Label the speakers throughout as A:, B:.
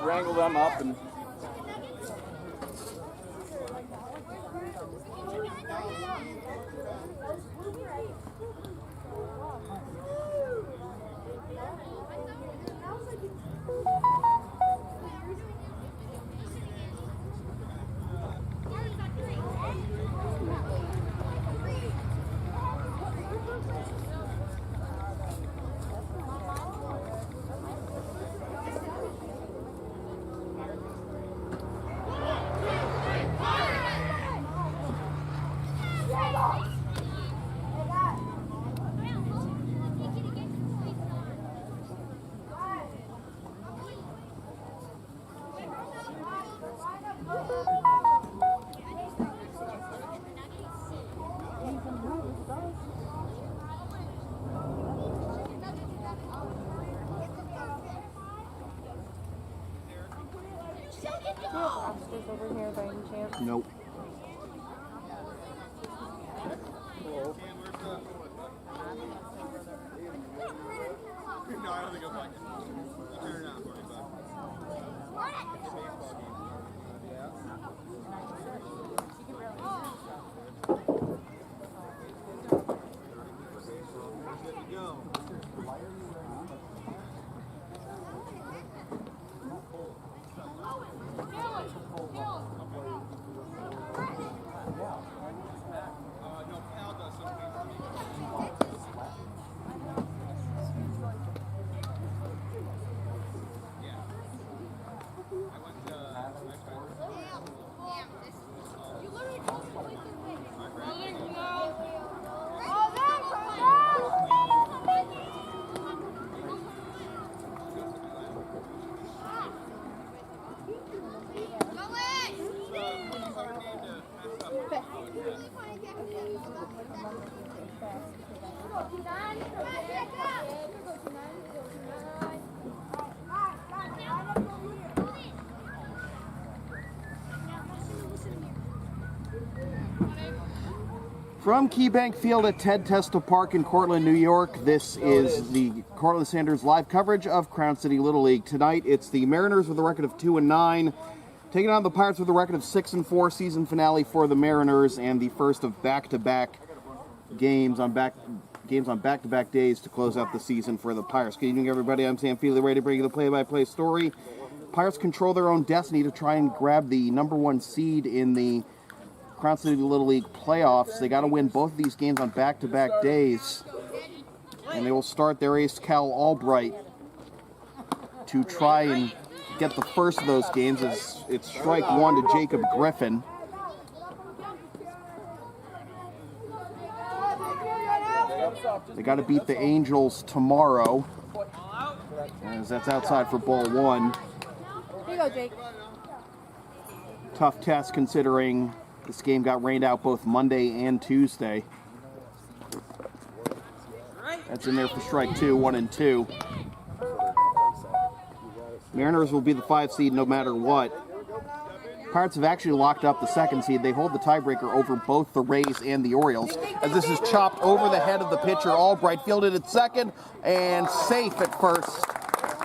A: wrangle them up and.
B: Over here by any chance?
A: Nope.
C: No, I don't think I'll find it. You turn it on for me, bud. It's a baseball game. Yeah. Good to go. No, Cal does something for me.
A: From KeyBank Field at Ted Testa Park in Cortland, New York, this is the Cortland Standard's live coverage of Crown City Little League. Tonight, it's the Mariners with a record of 2-9, taking on the Pirates with a record of 6-4. Season finale for the Mariners, and the first of back-to-back games on back-to-back days to close out the season for the Pirates. Good evening, everybody. I'm Sam Feely, ready to bring you the play-by-play story. Pirates control their own destiny to try and grab the #1 seed in the Crown City Little League playoffs. They got to win both of these games on back-to-back days. And they will start their ace, Cal Albright, to try and get the first of those games as it's strike one to Jacob Griffin. They got to beat the Angels tomorrow, as that's outside for ball one.
B: Here you go, Jake.
A: Tough test considering this game got rained out both Monday and Tuesday. That's in there for strike two, 1-2. Mariners will be the 5 seed no matter what. Pirates have actually locked up the 2nd seed. They hold the tiebreaker over both the Rays and the Orioles. As this is chopped over the head of the pitcher, Albright fielded at second, and safe at first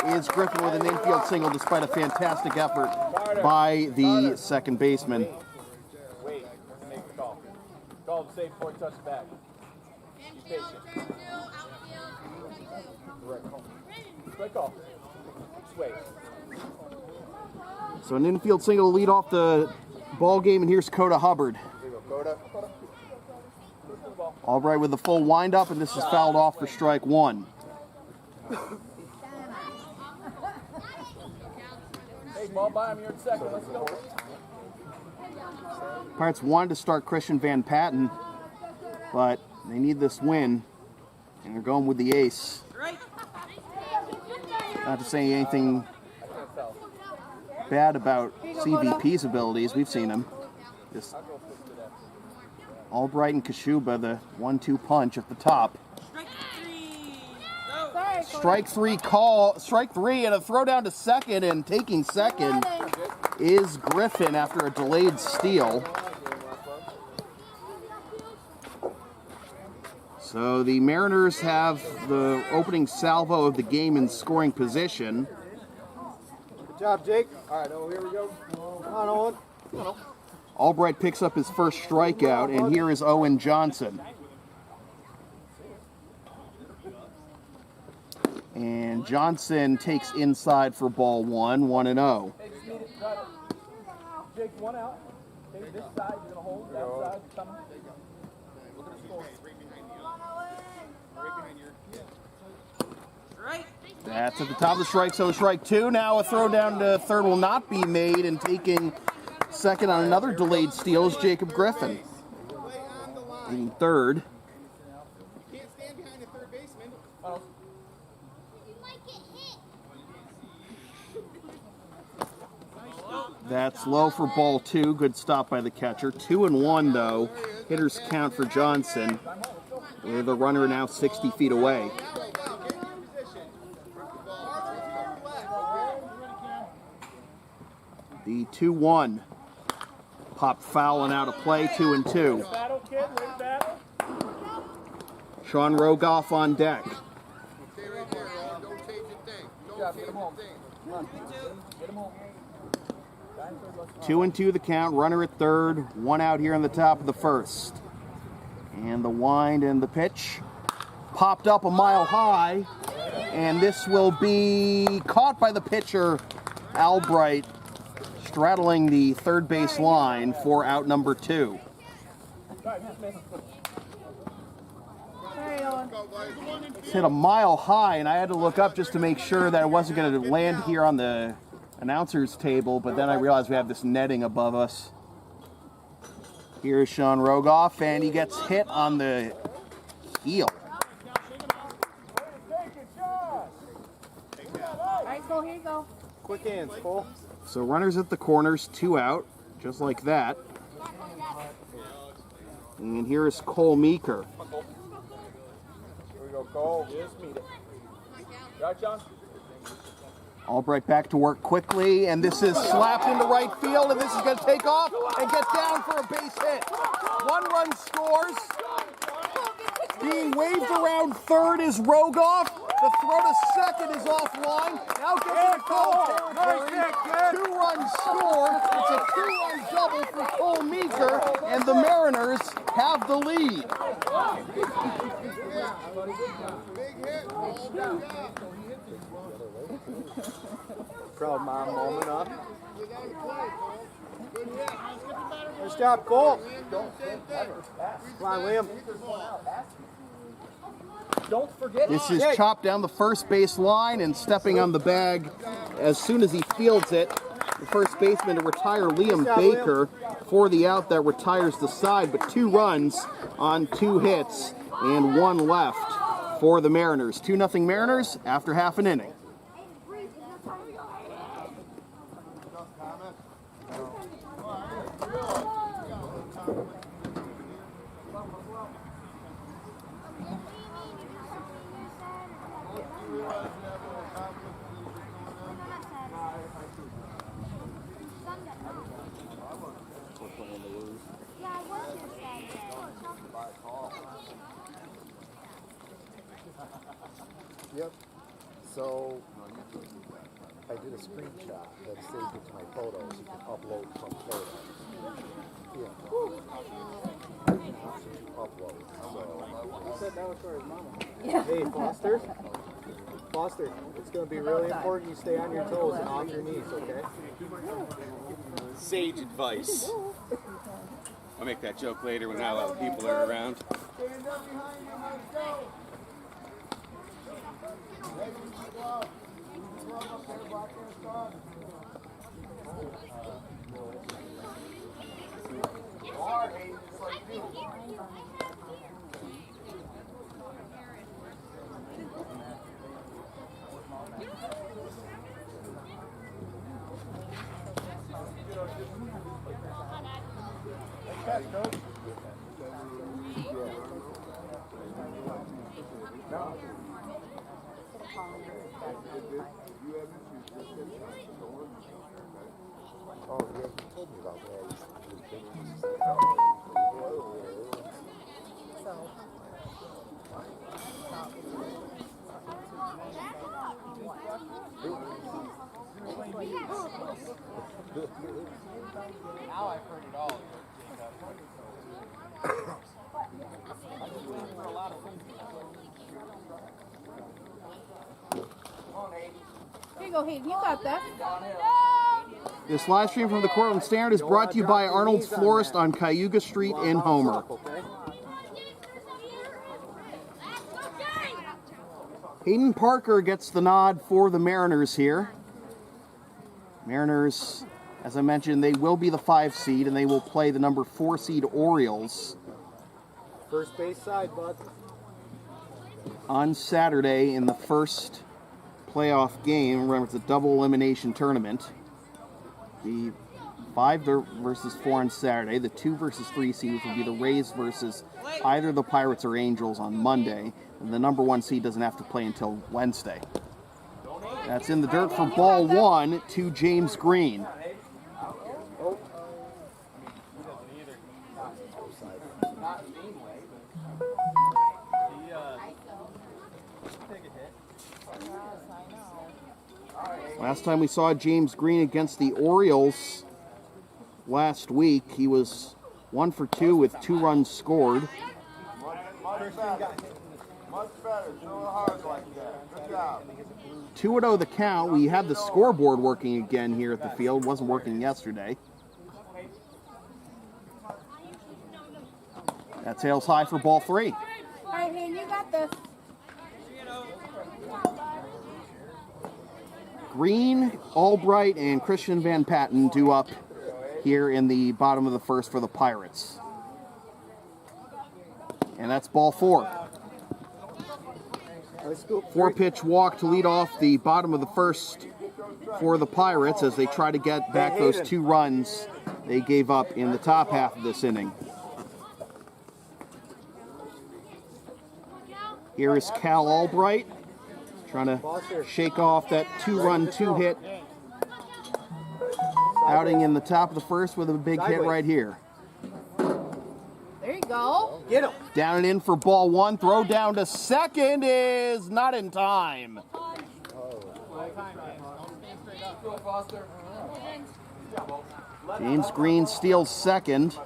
A: is Griffin with an infield single despite a fantastic effort by the second baseman.
D: Wait, make the call. Call to safe before he touches the bag. Be patient. Right call. Just wait.
A: So an infield single to lead off the ball game, and here's Coda Hubbard.
D: Here you go, Coda.
A: Albright with the full windup, and this is fouled off for strike one.
D: Hey, ball by him, you're in second. Let's go.
A: Pirates wanted to start Christian Van Patten, but they need this win, and they're going with the ace. Not to say anything bad about CVP's abilities. We've seen him. Just Albright and Kashuba, the 1-2 punch at the top. Strike three, and a throw down to second, and taking second is Griffin after a delayed steal. So the Mariners have the opening salvo of the game in scoring position.
C: job, Jake. All right, here we go. Come on, Owen.
A: Albright picks up his first strikeout, and here is Owen Johnson. And Johnson takes inside for ball 1, 1-0.
D: Hey, just need it. Got it. Jake, one out. Okay, this side, you're going to hold. That side, coming. Look at the score.
A: That's at the top of the strike, so strike 2. Now a throw down to third will not be made, and taking second on another delayed steal is Jacob Griffin. In third.
C: Can't stand behind the third baseman.
A: That's low for ball 2. Good stop by the catcher. 2-1 though. Hitters count for Johnson. With the runner now 60 feet away. The 2-1. Popped foul and out of play. 2-2.
D: Battle, kid. Way to battle.
A: Sean Rogoff on deck.
C: Stay right there. Don't change a thing.
D: Good job. Get him home. Come on. Get him home.
A: 2-2 the count. Runner at third. One out here in the top of the first. And the wind and the pitch. Popped up a mile high. And this will be caught by the pitcher, Albright, straddling the third base line for out number 2. It's hit a mile high, and I had to look up just to make sure that it wasn't going to land here on the announcer's table, but then I realized we have this netting above us. Here's Sean Rogoff, and he gets hit on the heel.
B: All right, Cole, here you go.
C: Quick hands, Cole.
A: So runners at the corners, 2 out, just like that. And here is Cole Meeker.
D: Here we go, Cole. Just meet it. Right, John?
A: Albright back to work quickly, and this is slapped into right field, and this is going to take off and get down for a base hit. 1 run scores. Being waved around third is Rogoff. The throw to second is offline. Now gets into Cole territory. 2 runs scored. It's a 2-run double for Cole Meeker, and the Mariners have the lead.
C: Big hit. Proud mom moment, huh? Nice job, Cole. Come on, Liam.
D: Don't forget.
A: This is chopped down the first base line, and stepping on the bag as soon as he fields it, the first baseman to retire, Liam Baker, for the out that retires the side, but 2 runs on 2 hits and 1 left for the Mariners. 2-0 Mariners after half an inning.
E: Yep. So I did a screenshot that saved it to my photos. You can upload from photos. Yeah. Upload. So,
C: Hey, Foster. Foster, it's going to be really important you stay on your toes and off your knees, okay?
F: Sage advice. I'll make that joke later when not a lot of people are around.
C: Stand up behind him, let's go.
E: oh, yeah, you told me about that.
D: Now I've heard it all.
B: Here you go, Hayden. You got that.
A: This live stream from the Cortland Standard is brought to you by Arnold's Florist on Cayuga Street in Homer. Hayden Parker gets the nod for the Mariners here. Mariners, as I mentioned, they will be the 5 seed, and they will play the number 4 seed Orioles.
C: First base side, bud.
A: On Saturday in the first playoff game. Remember, it's a double elimination tournament. The 5 versus 4 on Saturday. The 2 versus 3 seed, which will be the Rays versus either the Pirates or Angels on Monday. And the number 1 seed doesn't have to play until Wednesday. That's in the dirt for ball 1 to James Green. Last time we saw James Green against the Orioles last week, he was 1 for 2 with 2 runs scored.
G: Much better. Show hard like that. Good job.
A: 2-0 the count. We have the scoreboard working again here at the field. Wasn't working yesterday. That tails high for ball 3.
B: All right, Hayden, you got this.
A: Green, Albright, and Christian Van Patten due up here in the bottom of the first for the Pirates. And that's ball 4. 4-pitch walk to lead off the bottom of the first for the Pirates as they try to get back those 2 runs they gave up in the top half of this inning. Here is Cal Albright trying to shake off that 2-run 2-hit outing in the top of the first with a big hit right here.
B: There you go.
C: Get him.
A: Down and in for ball 1. Throw down to second is not in time. James Green steals second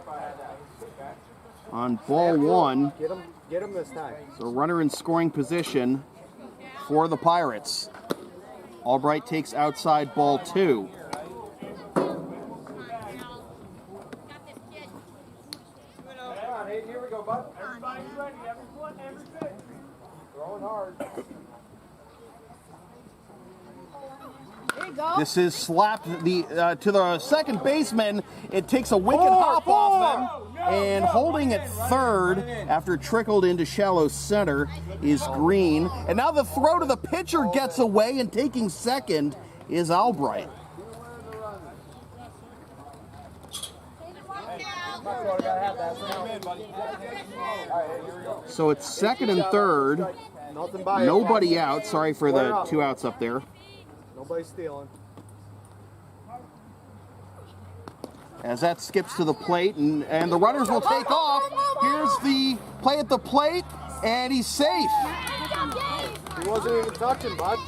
A: on ball 1.
C: Get him this time.
A: So runner in scoring position for the Pirates. Albright takes outside ball 2.
D: Here we go, bud. Everybody's ready. Every foot, every pitch. Throwing hard.
B: There you go.
A: This is slapped to the second baseman. It takes a wicked hop off him. And holding at third after it trickled into shallow center is Green. And now the throw to the pitcher gets away, and taking second is Albright. So it's second and third. Nobody out. Sorry for the 2 outs up there.
C: Nobody stealing.
A: As that skips to the plate, and the runners will take off. Here's the play at the plate, and he's safe.
C: He wasn't even touching, bud.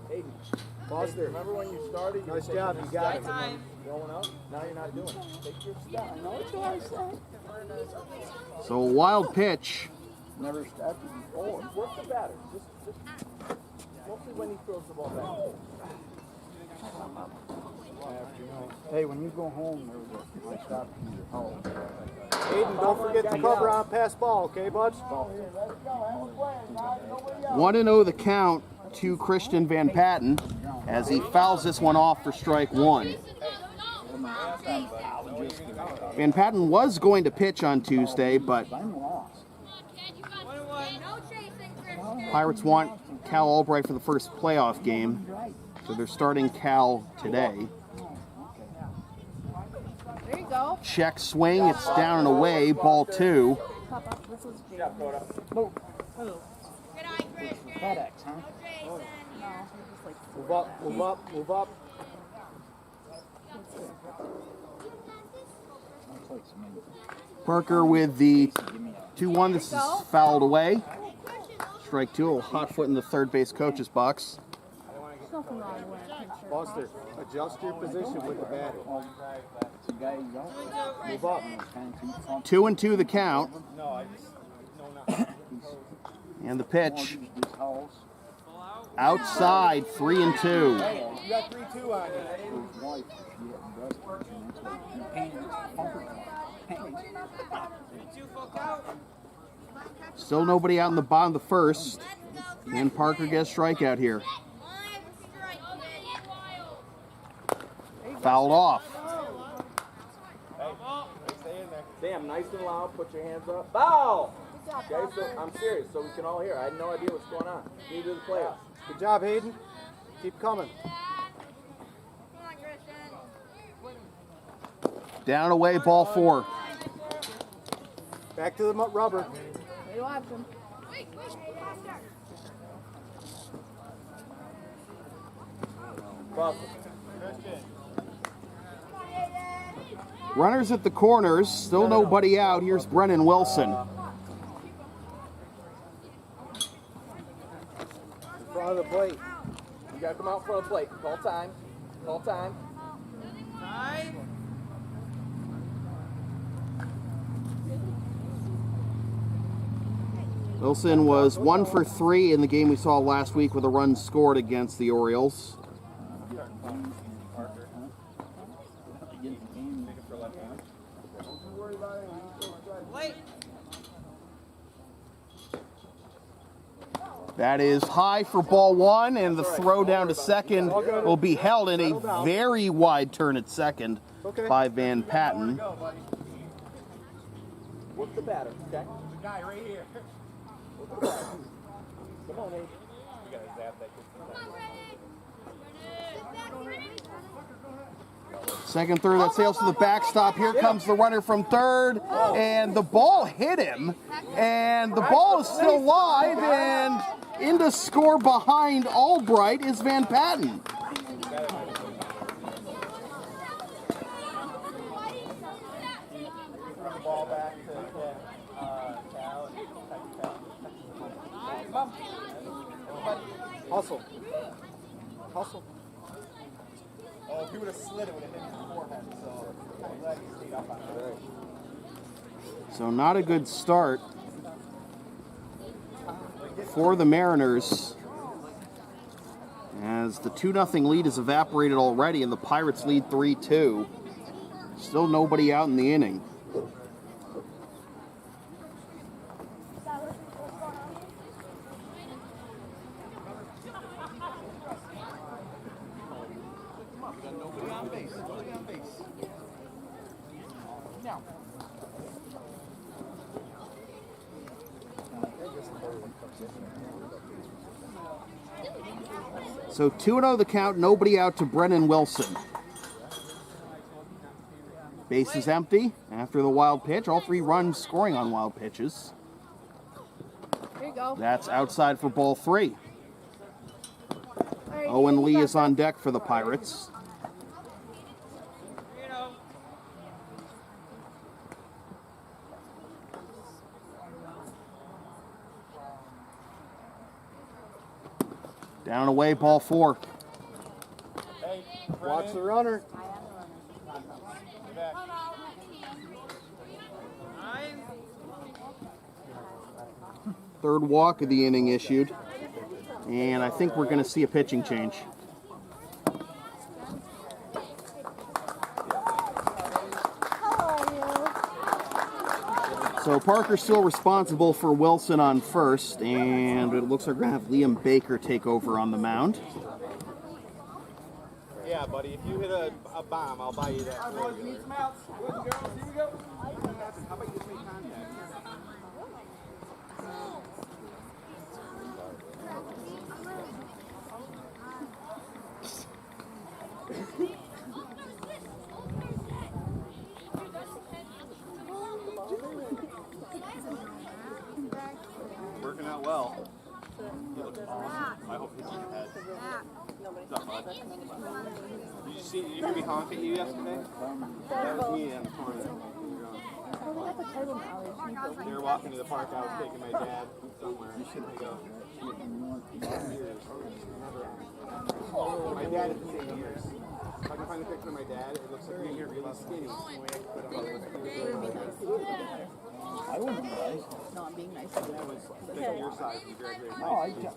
C: Hayden, Foster. Remember when you started? Nice job, you got it. Going up, now you're not doing it. Take your step. I know what you want to say.
A: So a wild pitch.
D: Never started before. Work the batter. Just mostly when he throws the ball back.
E: Hey, when you go home, I stop in your home.
C: Hayden, don't forget to cover on pass ball, okay, bud?
A: 1-0 the count to Christian Van Patten as he fouls this one off for strike 1. Van Patten was going to pitch on Tuesday, but Pirates want Cal Albright for the first playoff game, so they're starting Cal today.
B: There you go.
A: Check swing, it's down and away, ball 2.
B: Papa, this was Jake.
E: FedEx, huh?
C: Move up, move up, move up.
A: Parker with the 2-1. This is fouled away. strike two. A little hot foot in the third base coach's box.
B: There's nothing wrong with wearing a pink shirt.
C: Foster, adjust your position with the batter. Move up.
A: 2-2 the count.
C: No, no.
A: And the pitch. Outside, 3-2.
C: You got 3-2 on you.
A: Still nobody out in the bottom of the first. And Parker gets strikeout here. Fouled off.
C: Stay in there. Sam, nice and loud. Put your hands up. Foul! Okay, so I'm serious, so we can all hear. I had no idea what's going on. Neither do the players. Good job, Hayden. Keep coming.
A: Down away, ball 4.
C: Back to the rubber.
B: Hey, watch him.
A: Runners at the corners. Still nobody out. Here's Brennan Wilson.
C: In front of the plate. You gotta come out in front of the plate. Call time. Call time.
A: Wilson was 1 for 3 in the game we saw last week with a run scored against the Orioles. That is high for ball 1, and the throw down to second will be held in a very wide turn at second by Van Patten.
C: Work the batter, okay? The guy right here. Come on, Abe. You gotta zap that kid.
A: Second, third, that sails to the backstop. Here comes the runner from third, and the ball hit him, and the ball is still live, and in to score behind Albright is Van Patten.
C: Ball back to Cal and Hustle. Hustle. Oh, if he would have slid, it would have hit his forehead, so I'm glad he stayed up on that.
A: So not a good start for the Mariners, as the 2-0 lead has evaporated already and the Pirates lead 3-2. Still nobody out in the inning. So 2-0 the count, nobody out to Brennan Wilson. Base is empty after the wild pitch. All 3 runs scoring on wild pitches.
B: There you go.
A: That's outside for ball 3.
B: All right,
A: Owen
B: James,
A: Lee
B: back
A: is on deck for the Pirates. Down and away, ball 4.
C: Hey, watch the runner.
A: Third walk of the inning issued. And I think we're going to see a pitching change. So Parker's still responsible for Wilson on first, and it looks like we're going to have Liam Baker take over on the mound.
C: Yeah, buddy, if you hit a bomb, I'll buy you that. All right, boys, need some outs. Good girls, here we go. How about you just make contact? Working out well. You look awesome. I hope you see your head. What's up, bud? Did you hear me honk at you yesterday? That was me in the corner.
F: They were walking to the park. I was taking my dad somewhere. And they go, my dad is the same years. If I can find a picture of my dad, it looks like me really skinny.
D: I wouldn't be nice.
B: No, I'm being nice.
F: That was like your size when you graduated
D: No,
F: high school.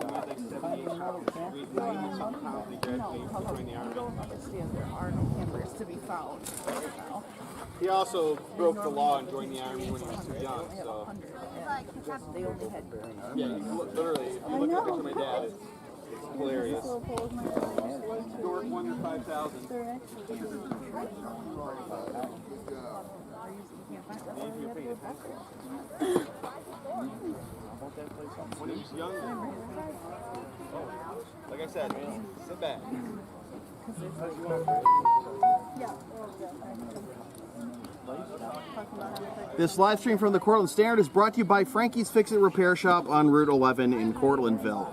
F: He had like 78 pounds. We 90 some pounds when he graduated from joining the Army.
B: Understand there are no campers to be found right now.
F: He also broke the law and joined the Army when he was too young. So
B: They only had
F: yeah, literally, if you look at a picture of my dad, it's hilarious. Dork 1 to 5,000. When he was younger, like I said, sit back.
A: This live stream from the Cortland Standard is brought to you by Frankys Fix Repair Shop on Route 11 in Cortlandville.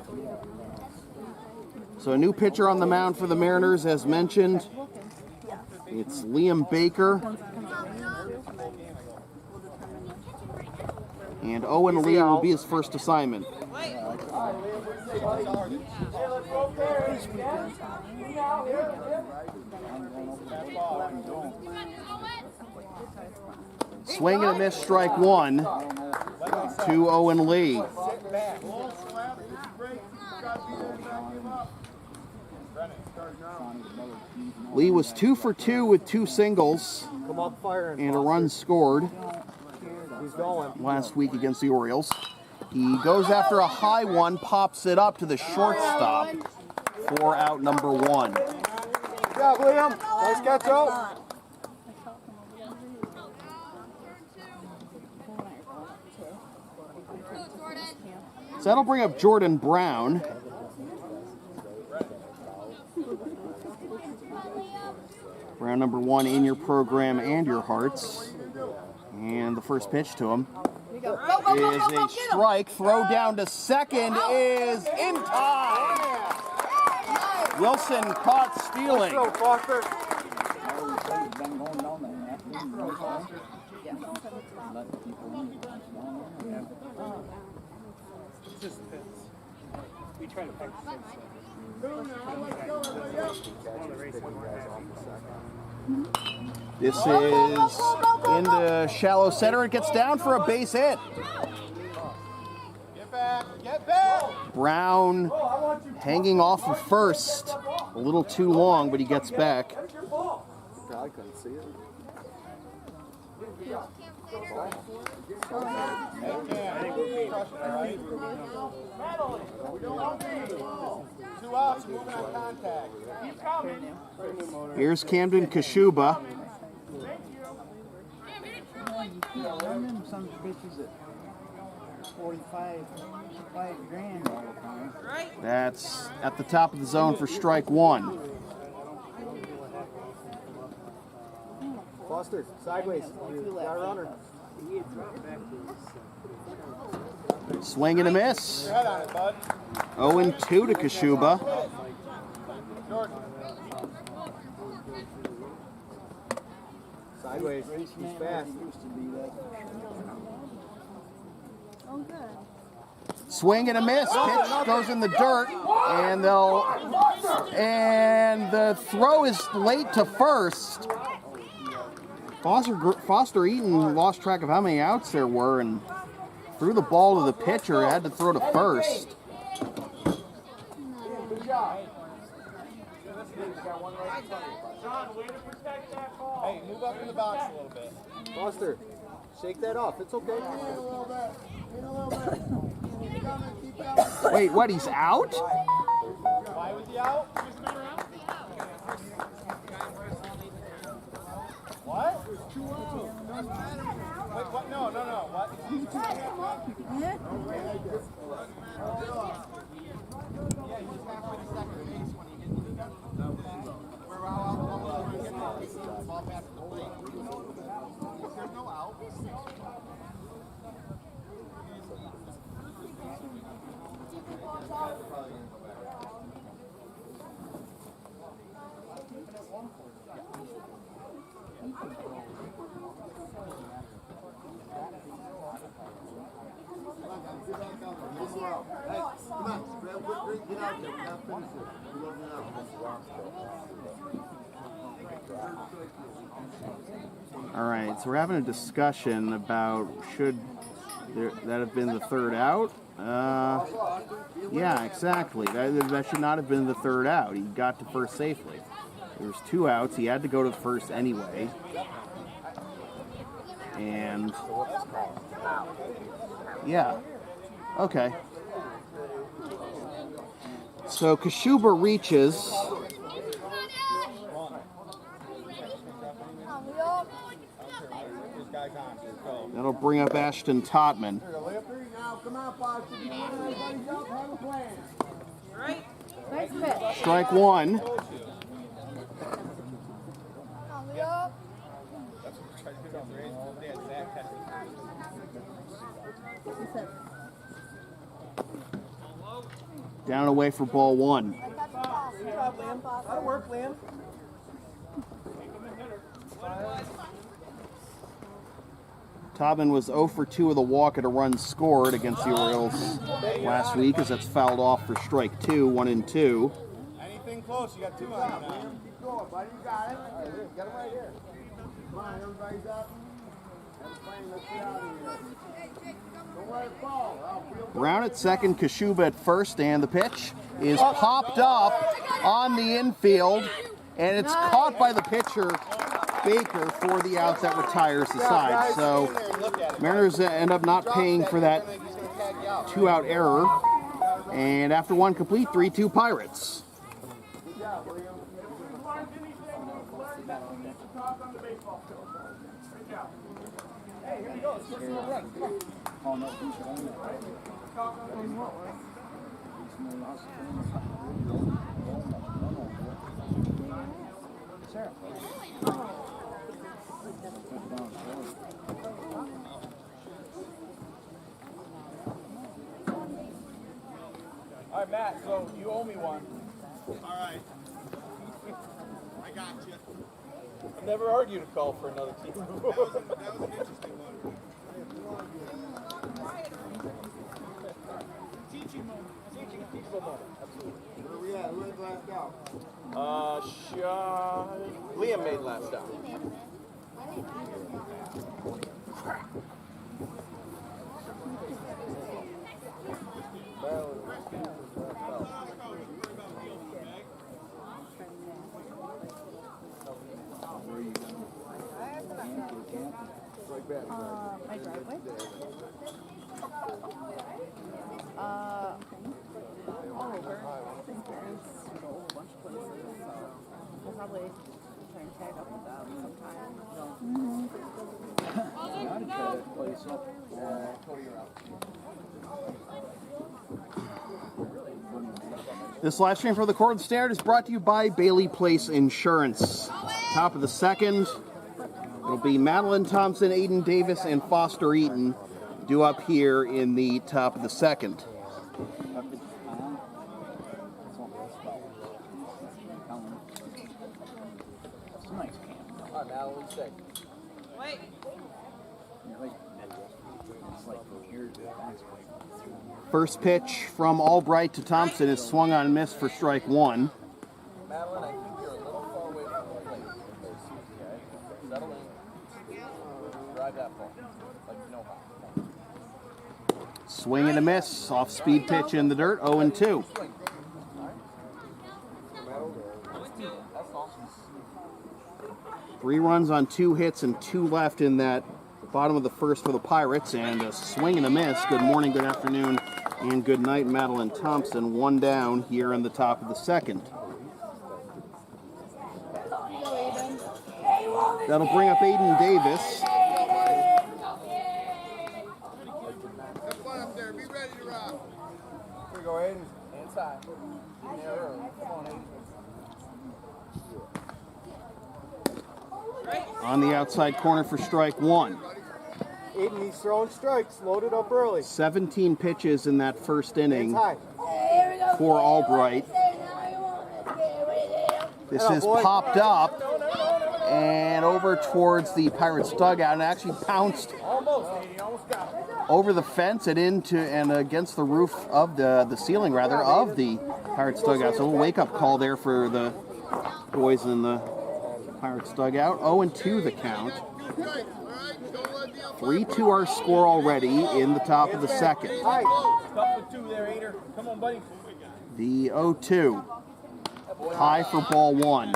A: So a new pitcher on the mound for the Mariners, as mentioned. It's Liam Baker. And Owen Lee will be his first assignment. Swing and a miss, strike one to Owen Lee. Lee was 2 for 2 with 2 singles
C: Come up firing.
A: and a run scored
C: He's going.
A: last week against the Orioles. He goes after a high one, pops it up to the shortstop for out number 1.
C: Good job, Liam. Nice catch out.
A: So that'll bring up Jordan Brown. Brown number 1 in your program and your hearts. And the first pitch to him is a strike. Throw down to second is in time. Wilson caught stealing.
C: Go, Foster.
D: We try to pick
A: This is in the shallow center. It gets down for a base hit.
F: Get back! Get back!
A: Brown hanging off of first. A little too long, but he gets back.
E: I couldn't see it.
F: Two outs, moving on contact.
A: Here's Camden Kashuba.
H: Some bitches at 45 grand all the time.
A: That's at the top of the zone for strike 1.
C: Foster, sideways. You got a runner.
A: Swing and a miss.
F: Your head on it, bud.
A: 0-2 to Kashuba.
C: Sideways. He's fast.
B: Oh, good.
A: Swing and a miss. Pitch goes in the dirt, and the throw is late to first. Foster Eaton lost track of how many outs there were and threw the ball to the pitcher. Had to throw to first.
F: Hey, move up in the box a little bit.
C: Foster, shake that off. It's okay.
A: Wait, what? He's out?
F: Why was he out? What? Wait, what? No. What? Yeah, he's halfway to second base when he hit the we're out. Ball past the plate. There's no out.
A: All right, so we're having a discussion about should that have been the third out. Yeah, exactly. That should not have been the third out. He got to first safely. There was 2 outs. He had to go to first anyway. And yeah, okay. So Kashuba reaches. That'll bring up Ashton Totman. Strike 1. Down away for ball 1.
D: That'll work, Liam.
A: Tobin was 0 for 2 with a walk at a run scored against the Orioles last week, as that's fouled off for strike 2, 1-2.
F: Anything close, you got 2 on it now. Keep going, buddy. You got it. All right, get him right here. Come on, everybody's up. Let's get out of here. Don't let it fall.
A: Brown at second, Kashuba at first, and the pitch is popped up on the infield, and it's caught by the pitcher, Baker, for the out that retires the side. So Mariners end up not paying for that 2-out error, and after 1 complete, 3-2 Pirates.
D: Hey, here we go. Let's get some more run. Come on. All right, Matt, so you owe me one.
F: All right. I got you.
D: I've never argued a call for another team.
F: That was an interesting one.
D: Teachable moment. Absolutely.
F: Where are we at? Who had last out?
D: Liam made last out.
B: My driveway? All over. My parents go a bunch of places, so I'll probably try and tag up with them sometime.
A: This live stream for the Cortland Standard is brought to you by Bailey Place Insurance. Top of the second, it'll be Madeline Thompson, Aiden Davis, and Foster Eaton due up here in the top of the second.
B: Wait.
A: First pitch from Albright to Thompson is swung on and missed for strike 1.
D: Madeline, I think you're a little far away from the plate. Okay? Settle in. Drive that ball. Like you know how.
A: Swing and a miss. Off speed pitch in the dirt, 0-2. 3 runs on 2 hits and 2 left in that bottom of the first for the Pirates, and a swing and a miss. Good morning, good afternoon, and good night, Madeline Thompson. 1 down here in the top of the second. That'll bring up Aiden Davis.
F: Have fun up there. Be ready to rock.
D: Here we go, Aiden. Inside. In there early. Come on, Aiden.
A: On the outside corner for strike 1.
C: Aiden, he's throwing strikes. Loaded up early.
A: 17 pitches in that first inning
C: High.
A: for Albright. This is popped up and over towards the Pirates dugout, and actually bounced
D: Almost, Aiden. Almost got it.
A: over the fence and into and against the roof of the ceiling rather of the Pirates dugout. So a little wake up call there for the boys in the Pirates dugout. 0-2 the count. 3-2 our score already in the top of the second.
C: Couple of two there, Ader. Come on, buddy.
A: The 0-2. High for ball one.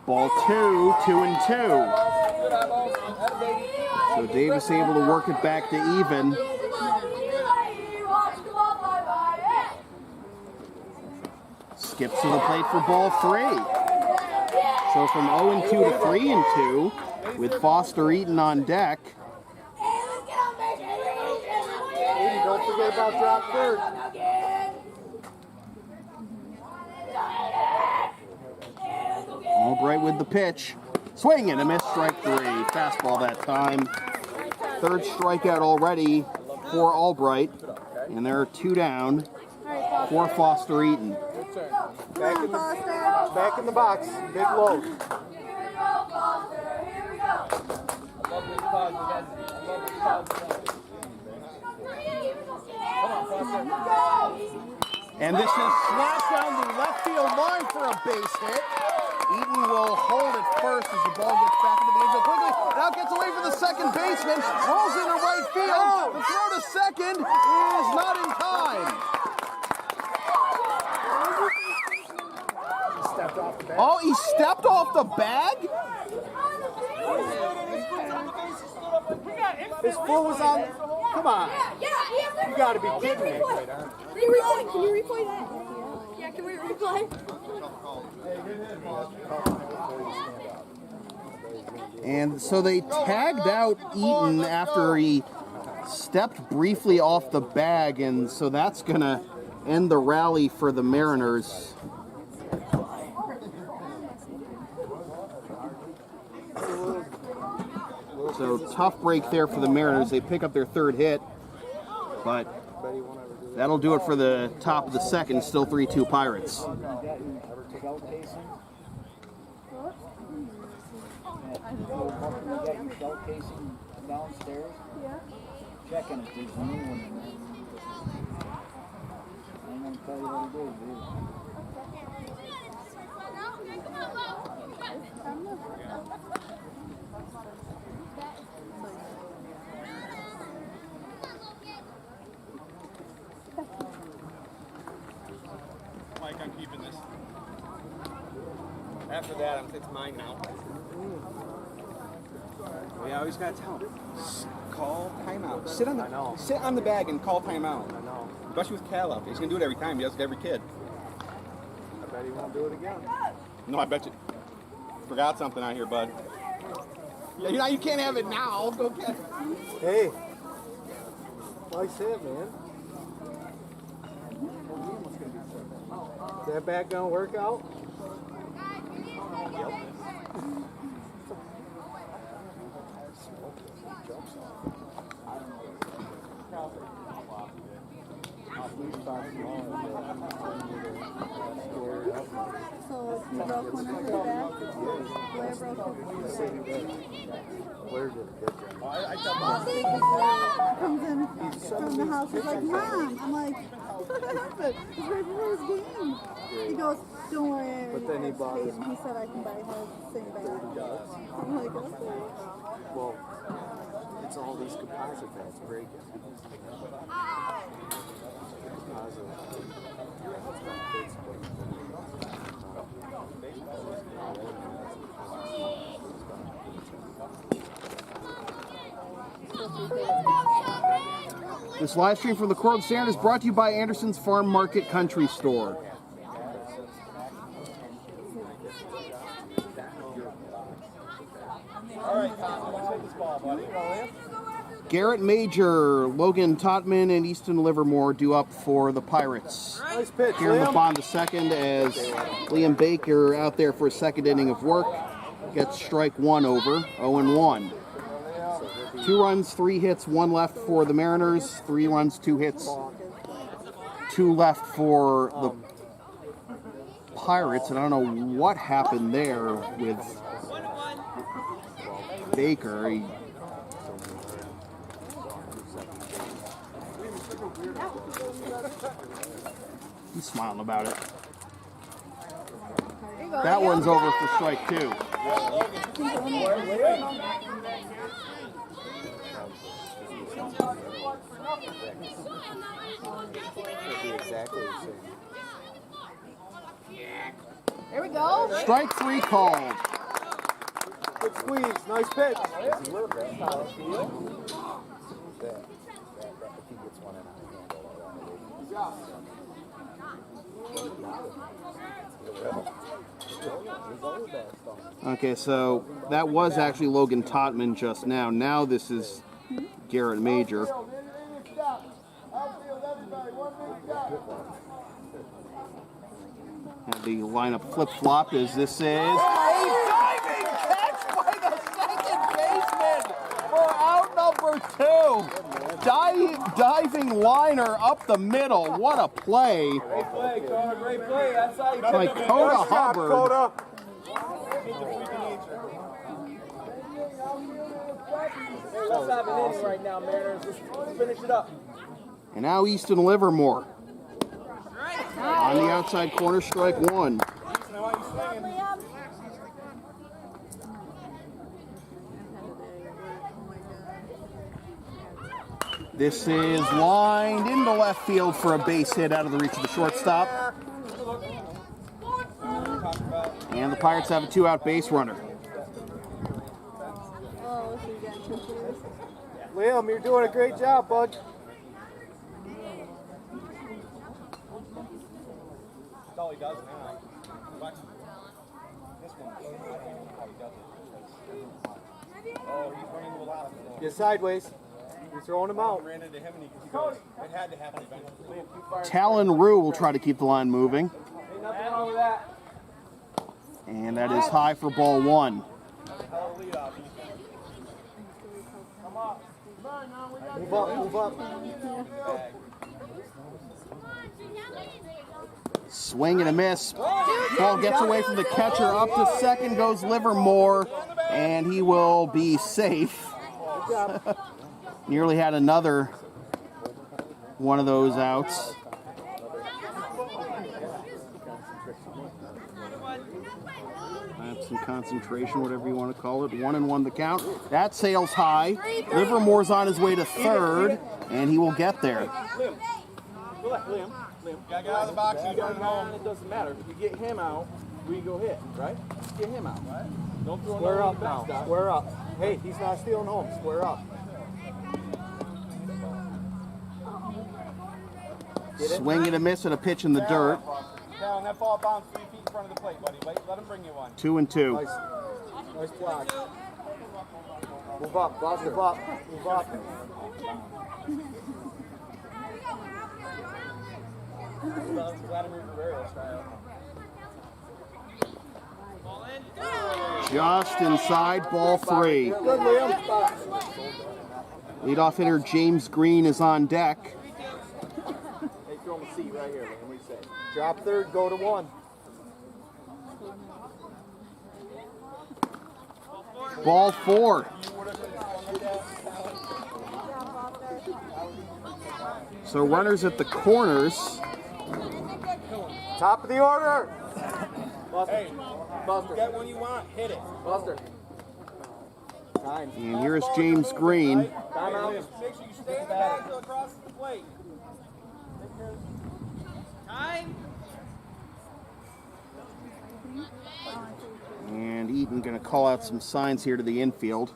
A: Ball two, 2-2. So Davis able to work it back to even. Skips to the plate for ball three. So from 0-2 to 3-2 with Foster Eaton on deck.
E: Eaton, don't forget about drop third.
A: Albright with the pitch. Swing and a miss, strike three. Fastball that time. Third strikeout already for Albright. And there are two down for Foster Eaton.
E: Back in the box. Big load.
A: And this is slashed down the left field line for a base hit. Eaton will hold it first as the ball gets back into the end zone quickly. Now gets away from the second baseman. Rolls into right field. The throw to second is not in time. Oh, he stepped off the bag?
E: His foot was on. Come on. You gotta be kidding me.
B: Can you replay that? Yeah, can we replay?
A: And so they tagged out Eaton after he stepped briefly off the bag, and so that's going to end the rally for the Mariners. So tough break there for the Mariners. They pick up their third hit, but that'll do it for the top of the second. Still 3-2 Pirates.
H: Downstairs? Yeah. Checking if there's a new one in there. I'm going to tell you what it is, dude.
C: Mike, I'm keeping this. After that, it's mine now. We always gotta tell him. Call timeout. Sit on the bag and call timeout.
E: I know.
C: Especially with Cal out there. He's gonna do it every time. He does it every kid.
E: I bet he won't do it again.
C: No, I bet you. Forgot something out here, bud. Yeah, you can't have it now. Go get it.
E: Hey. Like I said, man. Is that back gonna work out? Yep.
B: So you broke one after that? Blair broke it.
E: Where did it get there?
B: Comes in from the house. He's like, Mom. I'm like, what happened? He's right before his game. He goes, don't worry.
E: But then he bought it.
B: He said I can buy his same bag. I'm like, okay.
E: Well, it's all these composite pads breaking.
A: This live stream from the Cortland Standard is brought to you by Anderson's Farm Market Country Store. Garrett Major, Logan Totman, and Easton Livermore due up for the Pirates.
E: Nice pitch,
A: Here in the
E: Liam.
A: bottom of the second as Liam Baker out there for a second inning of work. Gets strike one over, 0-1. 2 runs, 3 hits, 1 left for the Mariners. 3 runs, 2 hits, 2 left for the Pirates. And I don't know what happened there with Baker. He's smiling about it.
B: There you go.
A: That one's over for strike 2.
E: Exactly the same.
B: There we go.
A: Strike 3 called.
C: Good squeeze. Nice pitch.
E: If he gets one in, I'll handle it.
A: Okay, so that was actually Logan Totman just now. Now this is Garrett Major. And the lineup flip-flop as this is a diving catch by the second baseman for out number 2. Diving liner up the middle. What a play
D: Great play, Coda. Great play. That's how you
A: by Coda Hubbard.
C: Coda.
D: Let's have an inning right now, Mariners. Let's finish it up.
A: And now Easton Livermore on the outside corner, strike 1. This is lined into left field for a base hit out of the reach of the shortstop. And the Pirates have a 2-out base runner.
B: Oh, so you got 2 players.
C: Liam, you're doing a great job, bud.
F: That's all he does now. Watch this one. I don't know how he does it. Oh, he's running to a lot of them.
C: Get sideways. You're throwing him out.
F: Ran into him and he goes, it had to happen eventually.
A: Talon Rue will try to keep the line moving.
D: Ain't nothing wrong with that.
A: And that is high for ball 1.
C: Move up, move up.
A: Swing and a miss. Ball gets away from the catcher. Up to second goes Livermore, and he will be safe. Nearly had another one of those outs. That's some concentration, whatever you want to call it. 1-1 the count. That sails high. Livermore's on his way to third, and he will get there.
D: Liam.
F: Gotta get out of the box and run home.
D: It doesn't matter. If you get him out, we go hit, right? Get him out, right? Don't throw
C: Square
D: another
C: up now.
D: backstop.
C: Square up. Hey, he's not stealing home. Square up.
A: Swing and a miss and a pitch in the dirt.
F: Down, that ball bounced 3 feet in front of the plate, buddy. Let him bring you one.
A: 2-2.
C: Nice. Nice block. Move up. Move up. Move up.
F: Vladimir Guerrero style.
A: Just inside, ball 3.
C: Good, Liam.
A: Leadoff hitter James Green is on deck.
C: Hey, throw him a seat right here. Liam. What do you say? Drop third, go to 1.
A: Ball 4. So runners at the corners.
C: Top of the order.
F: Hey, you get one you want, hit it.
C: Buster. Time.
A: And here's James Green.
C: Time out.
F: Make sure you stay in the bag till it crosses the plate.
D: Time.
A: And Eaton going to call out some signs here to the infield.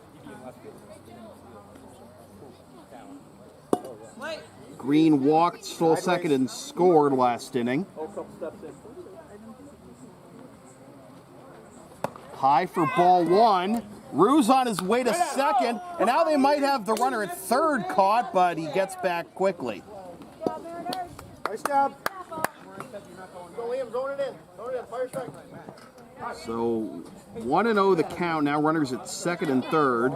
A: Green walked, stole second, and scored last inning. High for ball 1. Rue's on his way to second, and now they might have the runner at third caught, but he gets back quickly.
C: Nice job. Go, Liam. Zone it in. Zone it in. Fire strike.
A: So 1-0 the count. Now runners at second and third.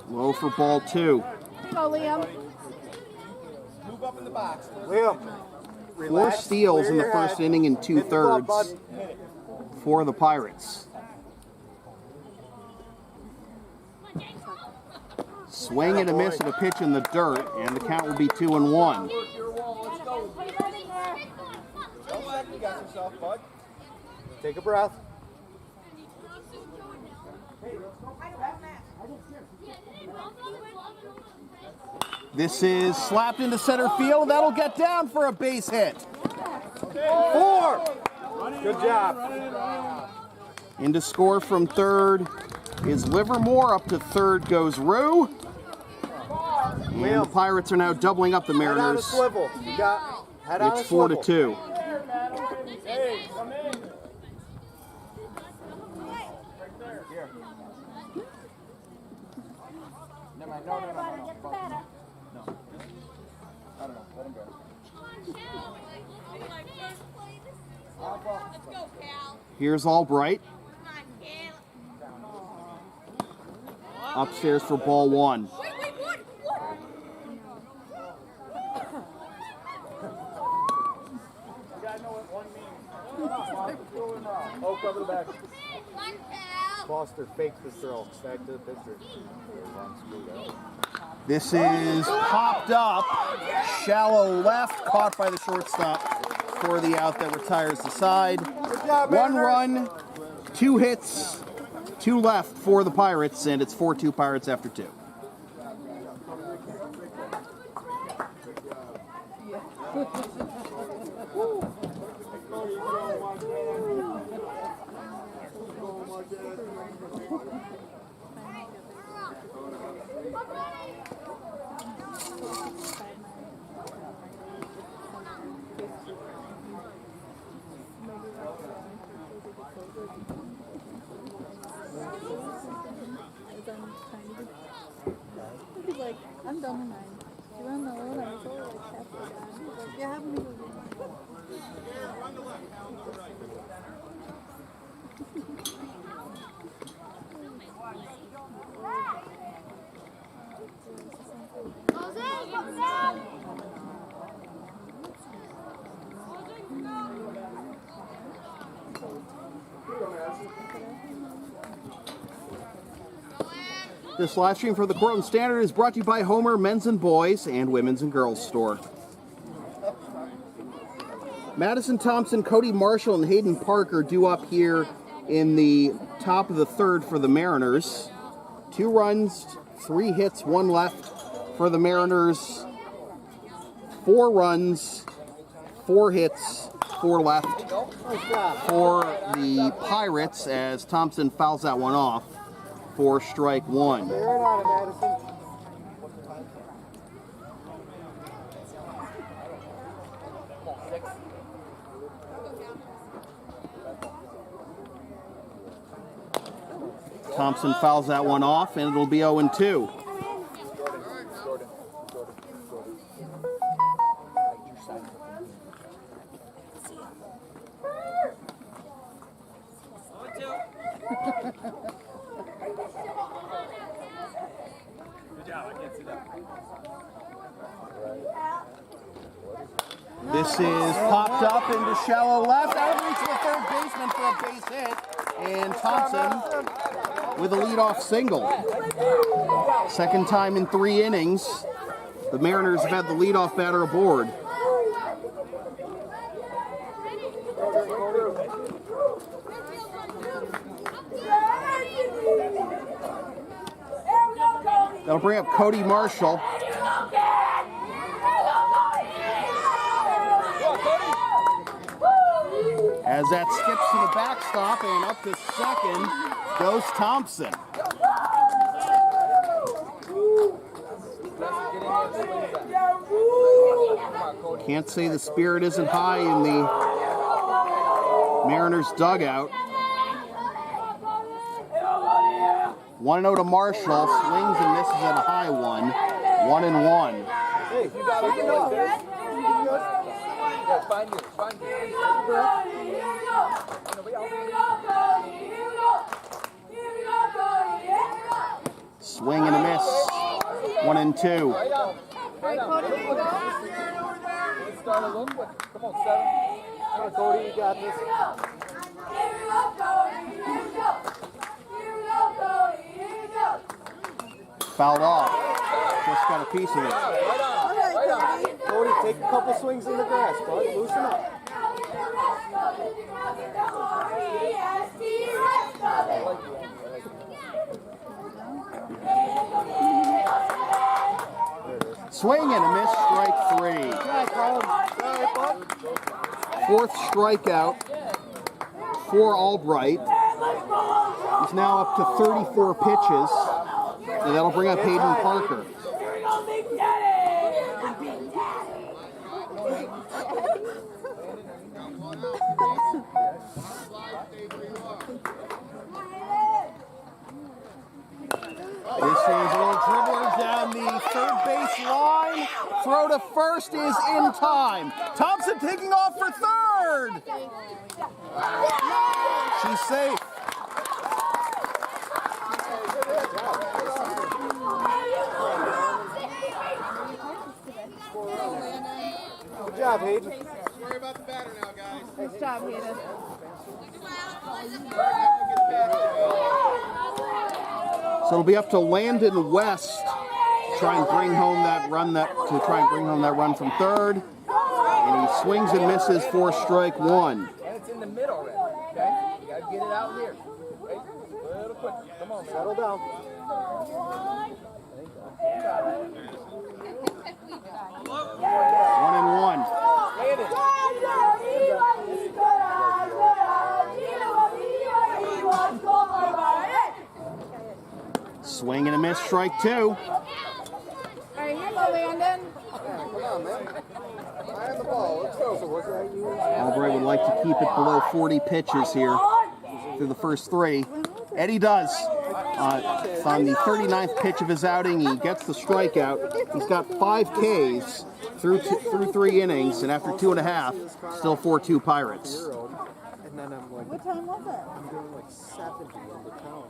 A: Low for ball 2.
B: Here you go, Liam.
F: Move up in the box.
C: Liam.
A: 4 steals in the first inning and 2/3 for the Pirates. Swing and a miss and a pitch in the dirt, and the count will be 2-1.
C: You got yourself, bud. Take a breath.
A: This is slapped into center field. That'll get down for a base hit.
C: 4. Good job.
A: In to score from third is Livermore. Up to third goes Rue. And the Pirates are now doubling up the
C: Head on a
A: Mariners.
C: swivel. You got head on a
A: It's
C: swivel.
A: 4-2.
F: Hey, come in.
D: Never mind. No. I don't know. Let him go.
I: Let's go, Cal.
A: Here's Albright.
I: Come on, Cal.
A: Upstairs for ball 1.
I: Wait, what?
F: You gotta know what one means.
C: Oh, cover the back.
I: Come on, Cal.
C: Foster fakes the throw. Back to the pitcher.
A: This is popped up. Shallow left. Caught by the shortstop for the out that retires the side.
C: Good job,
A: 1
C: Mariners.
A: run, 2 hits, 2 left for the Pirates, and it's 4-2 Pirates after 2.
B: He's like, I'm done with mine. You want to know what I was all like halfway done? He's like, yeah, have me go get mine.
A: This live stream for the Cortland Standard is brought to you by Homer Men's and Boys and Women's and Girls Store. Madison Thompson, Cody Marshall, and Hayden Parker due up here in the top of the third for the Mariners. 2 runs, 3 hits, 1 left for the Mariners. 4 runs, 4 hits, 4 left for the Pirates as Thompson fouls that one off for strike 1.
C: Clear it out of Madison.
A: Thompson fouls that one off, and it'll be 0-2. This is popped up into shallow left, out of reach of the third baseman for a base hit, and Thompson with a leadoff single. Second time in 3 innings, the Mariners have had the leadoff batter aboard. That'll bring up Cody Marshall. As that skips to the backstop and up to second goes Thompson. Can't say the spirit isn't high in the Mariners dugout. 1-0 to Marshall, swings and misses at a high one. 1-1.
C: Hey, you got it.
D: Yeah, find you.
A: Swing and a miss. 1-2.
D: Right out. Let's start a little quick. Come on, 7.
C: Come on, Cody, you got this.
A: Fouled off. Just got a piece of it.
C: Cody, take a couple swings in the grass, bud. Loosen up.
A: Swing and a miss, strike 3. Fourth strikeout for Albright. He's now up to 34 pitches, and that'll bring up Hayden Parker. This is a little dribbler down the third base line. Throw to first is in time. Thompson taking off for third. She's safe.
C: Good job, Hayden.
F: Worry about the batter now, guys.
B: Nice job, Hayden.
A: So it'll be up to Landon West to try and bring home that run from third. And he swings and misses for strike 1.
D: And it's in the middle already, okay? You gotta get it out here. Okay? A little quick. Come on,
C: Settle down.
A: 1-1. Swing and a miss, strike 2.
B: All right, here you go, Landon.
C: Come on, man. Eye on the ball. Let's go. So what's that you?
A: Albright would like to keep it below 40 pitches here through the first 3. Eddie does. On the 39th pitch of his outing, he gets the strikeout. He's got 5 Ks through 3 innings, and after 2.5, still 4-2 Pirates.
C: And then I'm like,
B: What time was it?
C: I'm doing like 70 in the town.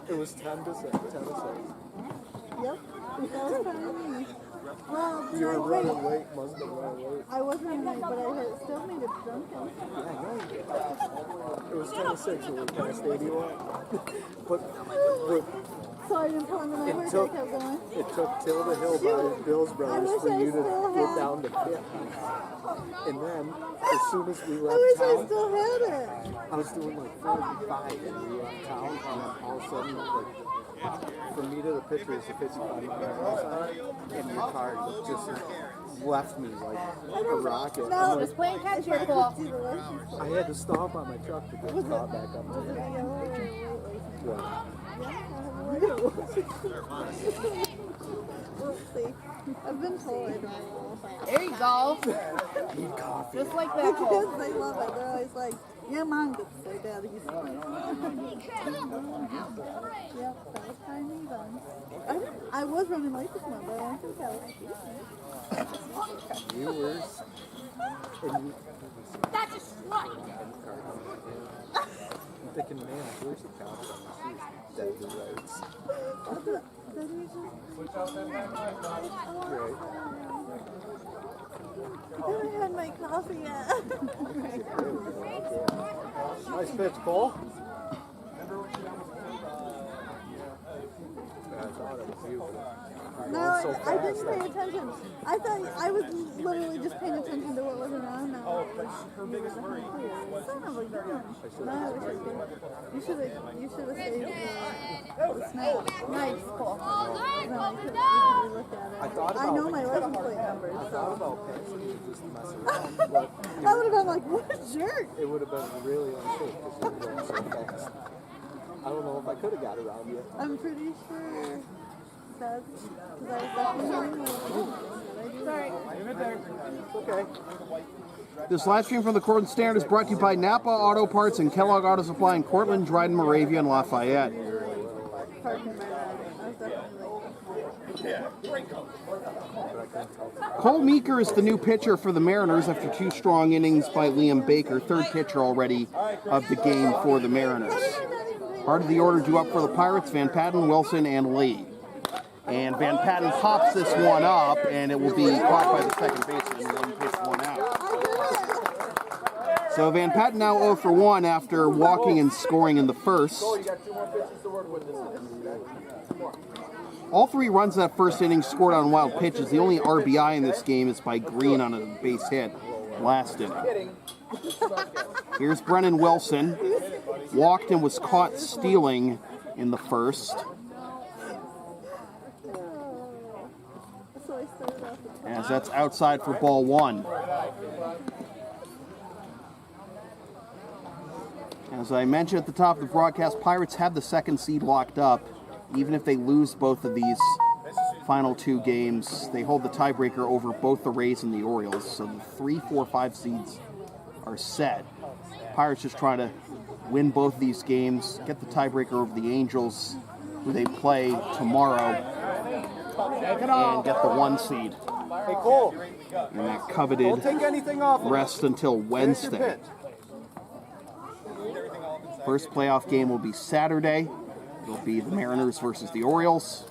C: It was 10 to 6. 10 to 6.
B: Yep. That was kind of me. Well,
C: You were running late. Must have run late.
B: I was running late, but I still made it drunken.
C: It was 10 to 6 when we passed 81. but
B: So I didn't pull in the number, I kept going.
C: it took Tilda Hill by Bill's Brothers
B: wish
C: for
B: I
C: you to
B: still
C: get
B: had-
C: down to Pitt. And then, as soon as we
B: I
C: left
B: wish I
C: town,
B: still had it.
C: I was doing like 45 and we left town, and then all of a sudden, like, from me to the pitcher is a 55 mile sign, and your car just left me like a rocket.
B: No,
C: I'm like,
B: just playing catch here, cool.
C: I had to stop on my truck to get the car back up to the
B: We'll see. I've been told I don't know.
I: There you go.
C: Need coffee.
B: Just like that. The kids, they love it. They're always like, yeah, Mom gets to say that. He's Yep, that was timing done. I was running late this morning, but I don't think I was.
C: Viewers. And you,
I: That's a strike.
C: I'm thinking, man, where's the cops on the street? Dead to rights. Right.
B: I haven't had my coffee yet.
C: Nice pitch, Cole. I thought it was you.
B: No, I didn't pay attention. I thought I was literally just paying attention to what was around now. Oh, but her biggest worry was... Son of a gun. No, you should have saved the snap. Nice, cool.
I: Oh, nice.
B: Then I
I: Oh,
B: could
I: no.
B: easily look at it.
C: I thought
B: I
C: about
B: know my license plate numbers,
C: I thought
B: so...
C: about passing you just to mess around, but
B: I would have been like, what a jerk.
C: it would have been really unsafe because you were going so fast. I don't know if I could have got around you.
B: I'm pretty sure that's because I was definitely sorry.
C: Okay.
A: This live stream from the Cortland Standard is brought to you by Napa Auto Parts and Kellogg Auto Supply in Cortland, Dryden, Moravia, and Lafayette.
B: Parking my bag. I was definitely
A: Cole Meeker is the new pitcher for the Mariners after 2 strong innings by Liam Baker, third pitcher already of the game for the Mariners. Part of the order due up for the Pirates, Van Patten, Wilson, and Lee. And Van Patten pops this one up, and it will be caught by the second baseman and then pitch one out. So Van Patten now 0 for 1 after walking and scoring in the first.
C: You got 2 more pitches to work
A: All 3 runs that first inning scored on wild pitches. The only RBI in this game is by Green on a base hit last inning. Here's Brennan Wilson. Walked and was caught stealing in the first. As that's outside for ball 1. As I mentioned at the top of the broadcast, Pirates have the 2nd seed locked up. Even if they lose both of these final 2 games, they hold the tiebreaker over both the Rays and the Orioles. So the 3, 4, 5 seeds are set. Pirates just try to win both of these games, get the tiebreaker over the Angels, who they play tomorrow, and get the 1 seed.
C: Hey, Cole.
A: And that coveted
C: Don't take anything off.
A: rest until Wednesday. First playoff game will be Saturday. It'll be the Mariners versus the Orioles.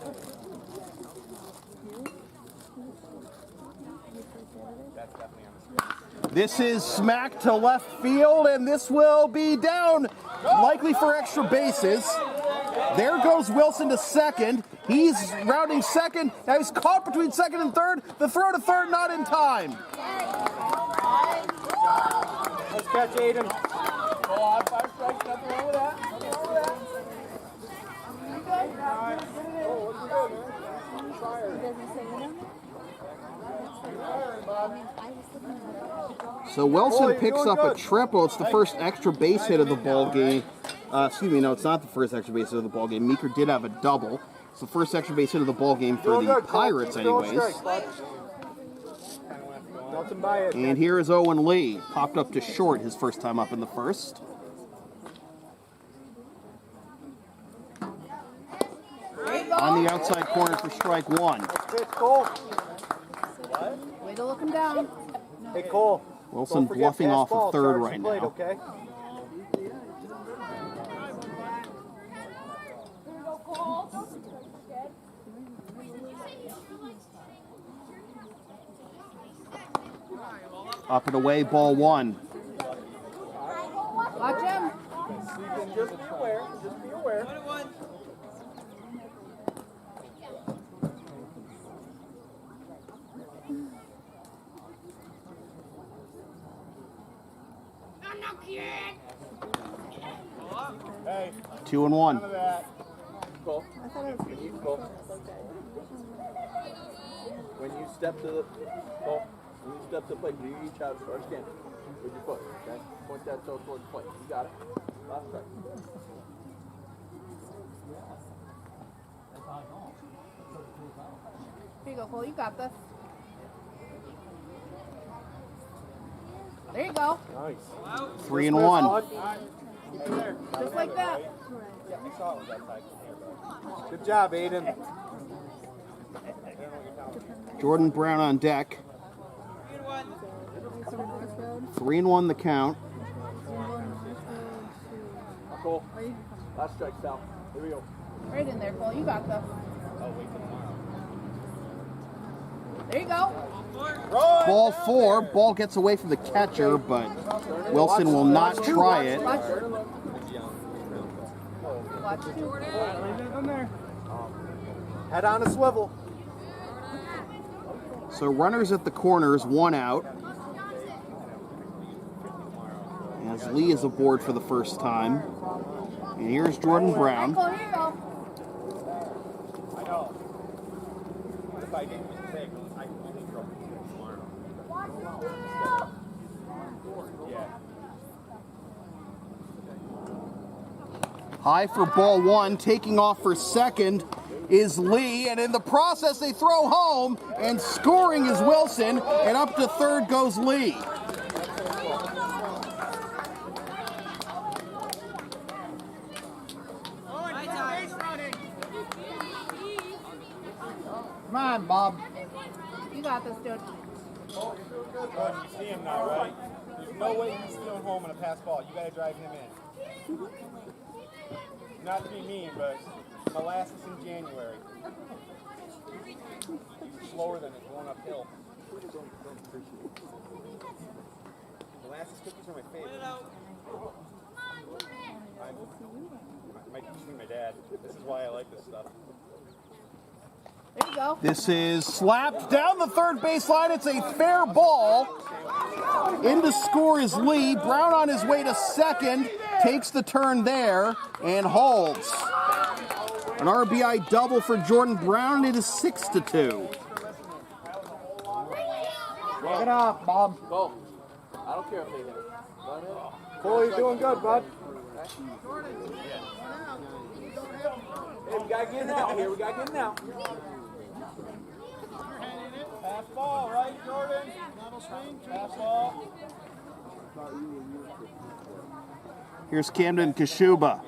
A: This is smack to left field, and this will be down, likely for extra bases. There goes Wilson to second. He's rounding second. Now he's caught between second and third. The throw to third not in time.
C: Let's catch Aiden.
D: Go on, 5 strikes, nothing wrong with that. Nothing wrong with that.
A: So Wilson picks up a triple. It's the first extra base hit of the ball game. Excuse me, no, it's not the first extra base hit of the ball game. Meeker did have a double. It's the first extra base hit of the ball game for the Pirates, anyways. And here is Owen Lee. Popped up to short his first time up in the first. On the outside corner for strike 1.
C: Pitch, Cole.
I: Way to look him down.
C: Hey, Cole.
A: Wilson bluffing off of third right now.
C: Okay?
A: Up and away, ball 1.
I: Watch him.
C: Just be aware. Just be aware.
F: Hey,
A: 2 and 1.
F: none of that.
D: Cole, when you step to the plate, you reach out as far as you can with your foot. Okay, point that toe towards the plate. You got it. Last strike.
I: Here you go, Cole. You got this. There you go.
C: Nice.
A: 3 and 1.
I: Just like that.
C: Good job, Aiden.
A: Jordan Brown on deck. 3 and 1 the count.
D: Cole, last strike, Sal. Here we go.
I: Right in there, Cole. You got this. There you go.
A: Ball 4. Ball gets away from the catcher, but Wilson will not try it.
I: Watch Jordan.
C: Head on a swivel.
A: So runners at the corners, 1 out. As Lee is aboard for the first time. And here's Jordan Brown.
I: Cole, here you go.
F: I know. If I make a mistake, I can only throw tomorrow. Yeah.
A: High for ball 1, taking off for second is Lee, and in the process they throw home, and scoring is Wilson, and up to third goes Lee.
H: Come on, Bob.
I: You got this, dude.
F: Oh, you see him now, right? There's no way he's stealing home on a pass ball. You got to drive him in. Not to be mean, but molasses in January. He's slower than it going uphill. Molasses cookies are my favorite. my dad. This is why I like this stuff.
I: There you go.
A: This is slapped down the third baseline. It's a fair ball. In to score is Lee. Brown on his way to second. Takes the turn there and holds. An RBI double for Jordan Brown. It is 6-2.
C: Walk it off, Bob.
D: Go. I don't care if they hit it. Go ahead.
C: Cole, you're doing good, bud.
D: Hey, we gotta get it out here. We gotta get it out.
F: Pass ball, right, Jordan? Pass ball.
A: Here's Camden Kashuba.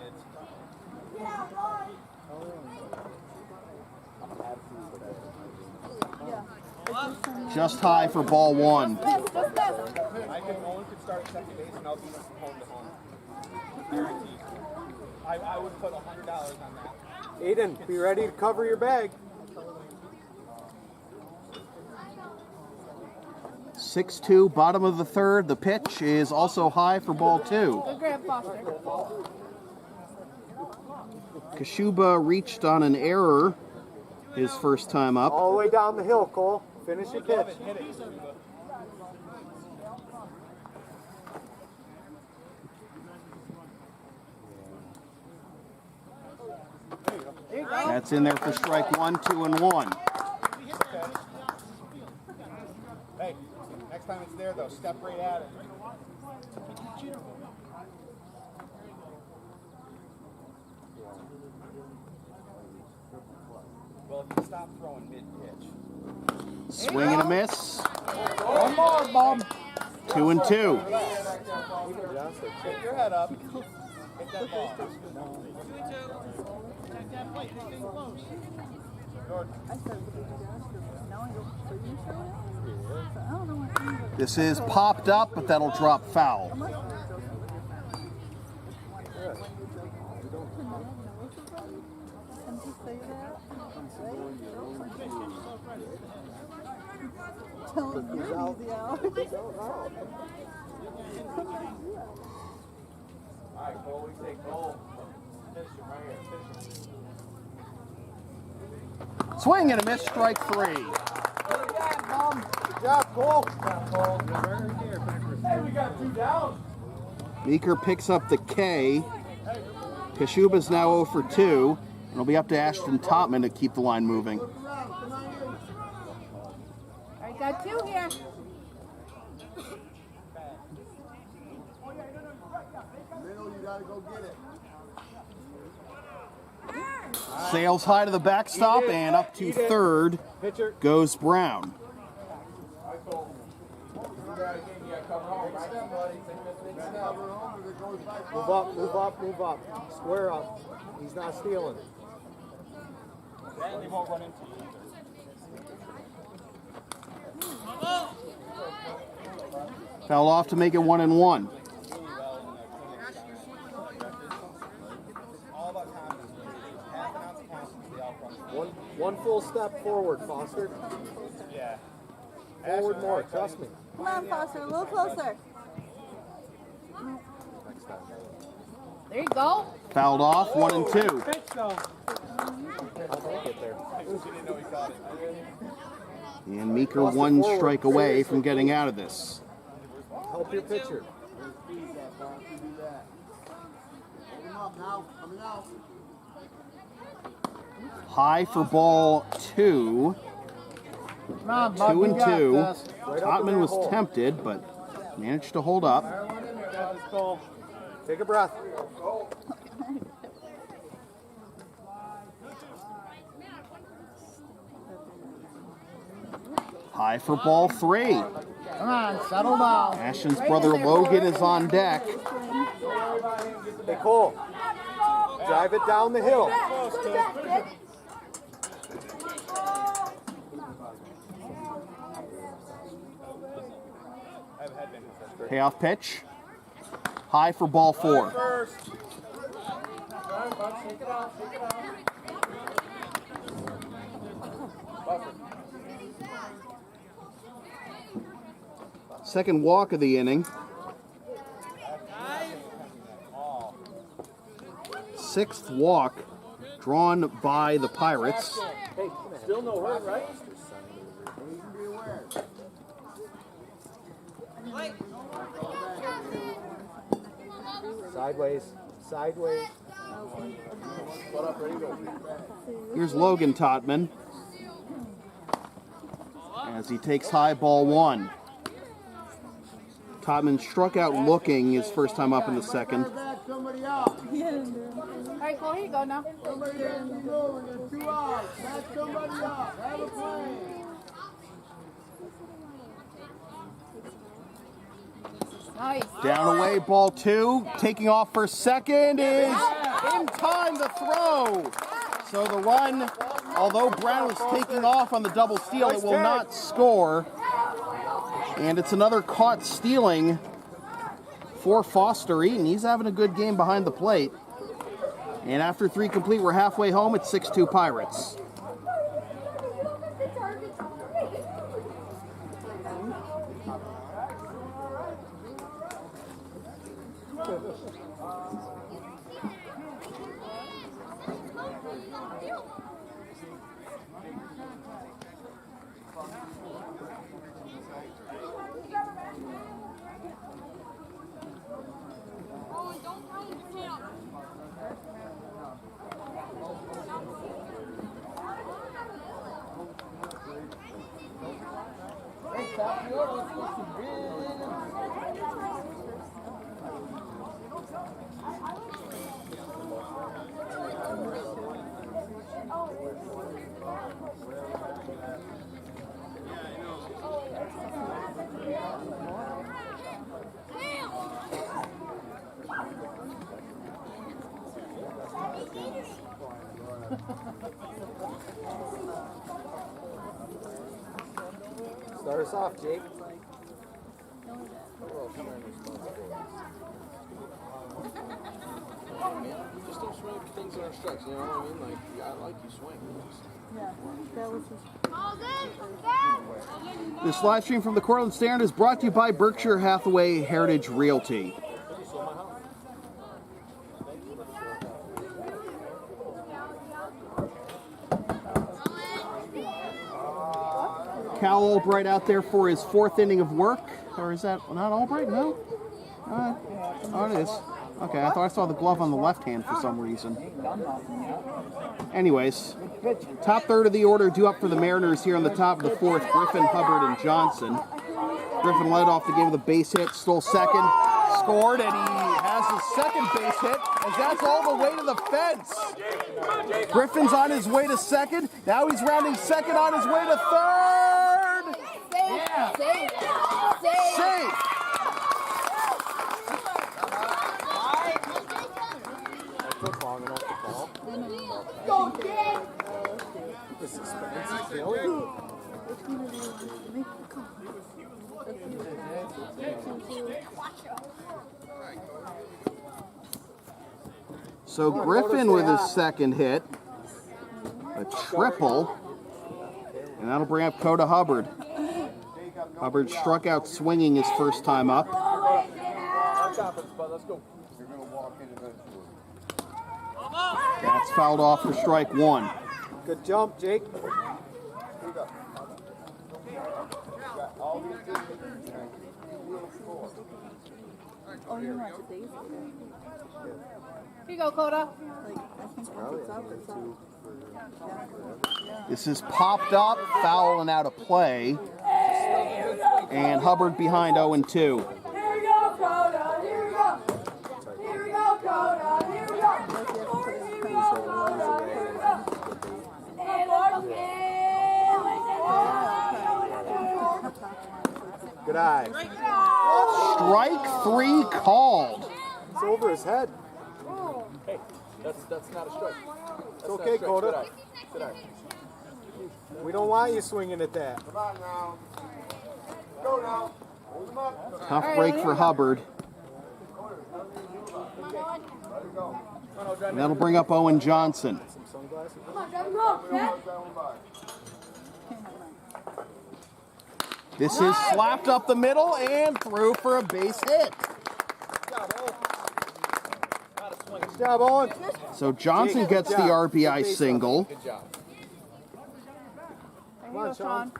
A: Just high for ball one.
I: Just this.
F: Owen could start at second base and I'll be home to home. Guaranteed. I would put $100 on that.
C: Aiden, be ready to cover your bag.
A: 6-2, bottom of the third. The pitch is also high for ball two.
I: Good grab, Foster.
A: Kashuba reached on an error his first time up.
C: All the way down the hill, Cole. Finish your pitch.
F: Hit it.
I: There you go.
A: That's in there for strike 1, 2, and 1.
F: Hey, next time it's there though, step right at it. Well, if you stop throwing mid-pitch.
A: Swing and a miss.
C: One more, Bob.
A: 2 and 2.
F: Take your head up. Hit that ball.
A: This is popped up, but that'll drop foul.
B: Tell him you're easy out.
D: Alright, Cole, we take goal. Finish him right here. Finish him.
A: Swing and a miss, strike 3.
C: Good job, Cole.
F: Hey, we got 2 down.
A: Meeker picks up the K. Kashuba's now 0 for 2. And it'll be up to Ashton Topman to keep the line moving.
I: All right, got 2 here.
G: Middle, you gotta go get it.
A: Sails high to the backstop and up to third
C: Pitcher.
A: goes Brown.
C: Move up, move up, move up. Square up. He's not stealing.
F: And they won't run into you either.
A: Fouled off to make it 1 and 1.
F: All about confidence. Half an ounce of confidence, they all run.
C: One full step forward, Foster.
F: Yeah.
C: Forward more, trust me.
B: Come on, Foster, a little closer.
I: There you go.
A: Fouled off, 1 and 2.
C: I'll make it there.
A: And Meeker 1 strike away from getting out of this.
C: Help your pitcher.
G: Come up now, coming out.
A: High for ball 2.
C: Come on, bud,
A: 2
C: we
A: and
C: got
A: 2.
C: this. Right up in
A: Topman
C: that
A: was
C: hole.
A: tempted, but managed to hold up.
C: Take a breath.
A: High for ball 3.
C: Come on, settle down.
A: Ashton's brother Logan is on deck.
C: Hey, Cole. Drive it down the hill.
A: Payoff pitch. High for ball 4. Second walk of the inning. sixth walk drawn by the Pirates.
D: Still no hurt, right?
E: Sideways. Sideways.
D: What up, ready to go?
A: Here's Logan Totman as he takes high ball one. Totman struck out looking his first time up in the second.
F: Somebody out.
I: All right, Cole, here you go now.
F: Somebody has to go. There's 2 outs. Back somebody out. Have a play.
I: Nice.
A: Down away, ball two. Taking off for second is in time to throw. So the run, although Brown was taking off on the double steal, it will not score. And it's another caught stealing for Foster Eaton. He's having a good game behind the plate. And after 3 complete, we're halfway home. It's 6-2 Pirates.
E: Start us off, Jake.
D: Just don't swing for things that are strikes, you know what I mean? Like, I like you swing.
A: This live stream from the Cortland Standard is brought to you by Berkshire Hathaway Heritage Realty. Cal Albright out there for his 4th inning of work. Or is that not Albright? No? Oh, it is. Okay, I thought I saw the glove on the left hand for some reason. Anyways, top third of the order due up for the Mariners here on the top of the 4th. Griffin, Hubbard, and Johnson. Griffin led off the game with a base hit, stole second, scored, and he has his second base hit, as that's all the way to the fence. Griffin's on his way to second. Now he's rounding second on his way to third. Safe.
E: The suspense is killing.
A: So Griffin with his second hit, a triple, and that'll bring up Coda Hubbard. Hubbard struck out swinging his first time up. That's fouled off for strike one.
E: Good jump, Jake.
B: Oh, you want to days?
I: Here you go, Coda.
A: This is popped up, foul and out of play. And Hubbard behind 0-2.
F: Here we go, Coda. Here we go. Here we go, Coda. Here we go. Here we go, Coda. Here we go.
E: Good eye.
A: Strike 3 called.
E: It's over his head.
D: Hey, that's not a strike.
E: It's okay, Coda. We don't want you swinging at that.
F: Come on now. Go now. Hold him up.
A: Tough break for Hubbard. And that'll bring up Owen Johnson.
F: Come on, let him go, Fred.
A: This is slapped up the middle and through for a base hit.
C: Good job, Owen.
A: So Johnson gets the RBI single.
D: Good job.
C: Come on, Sean.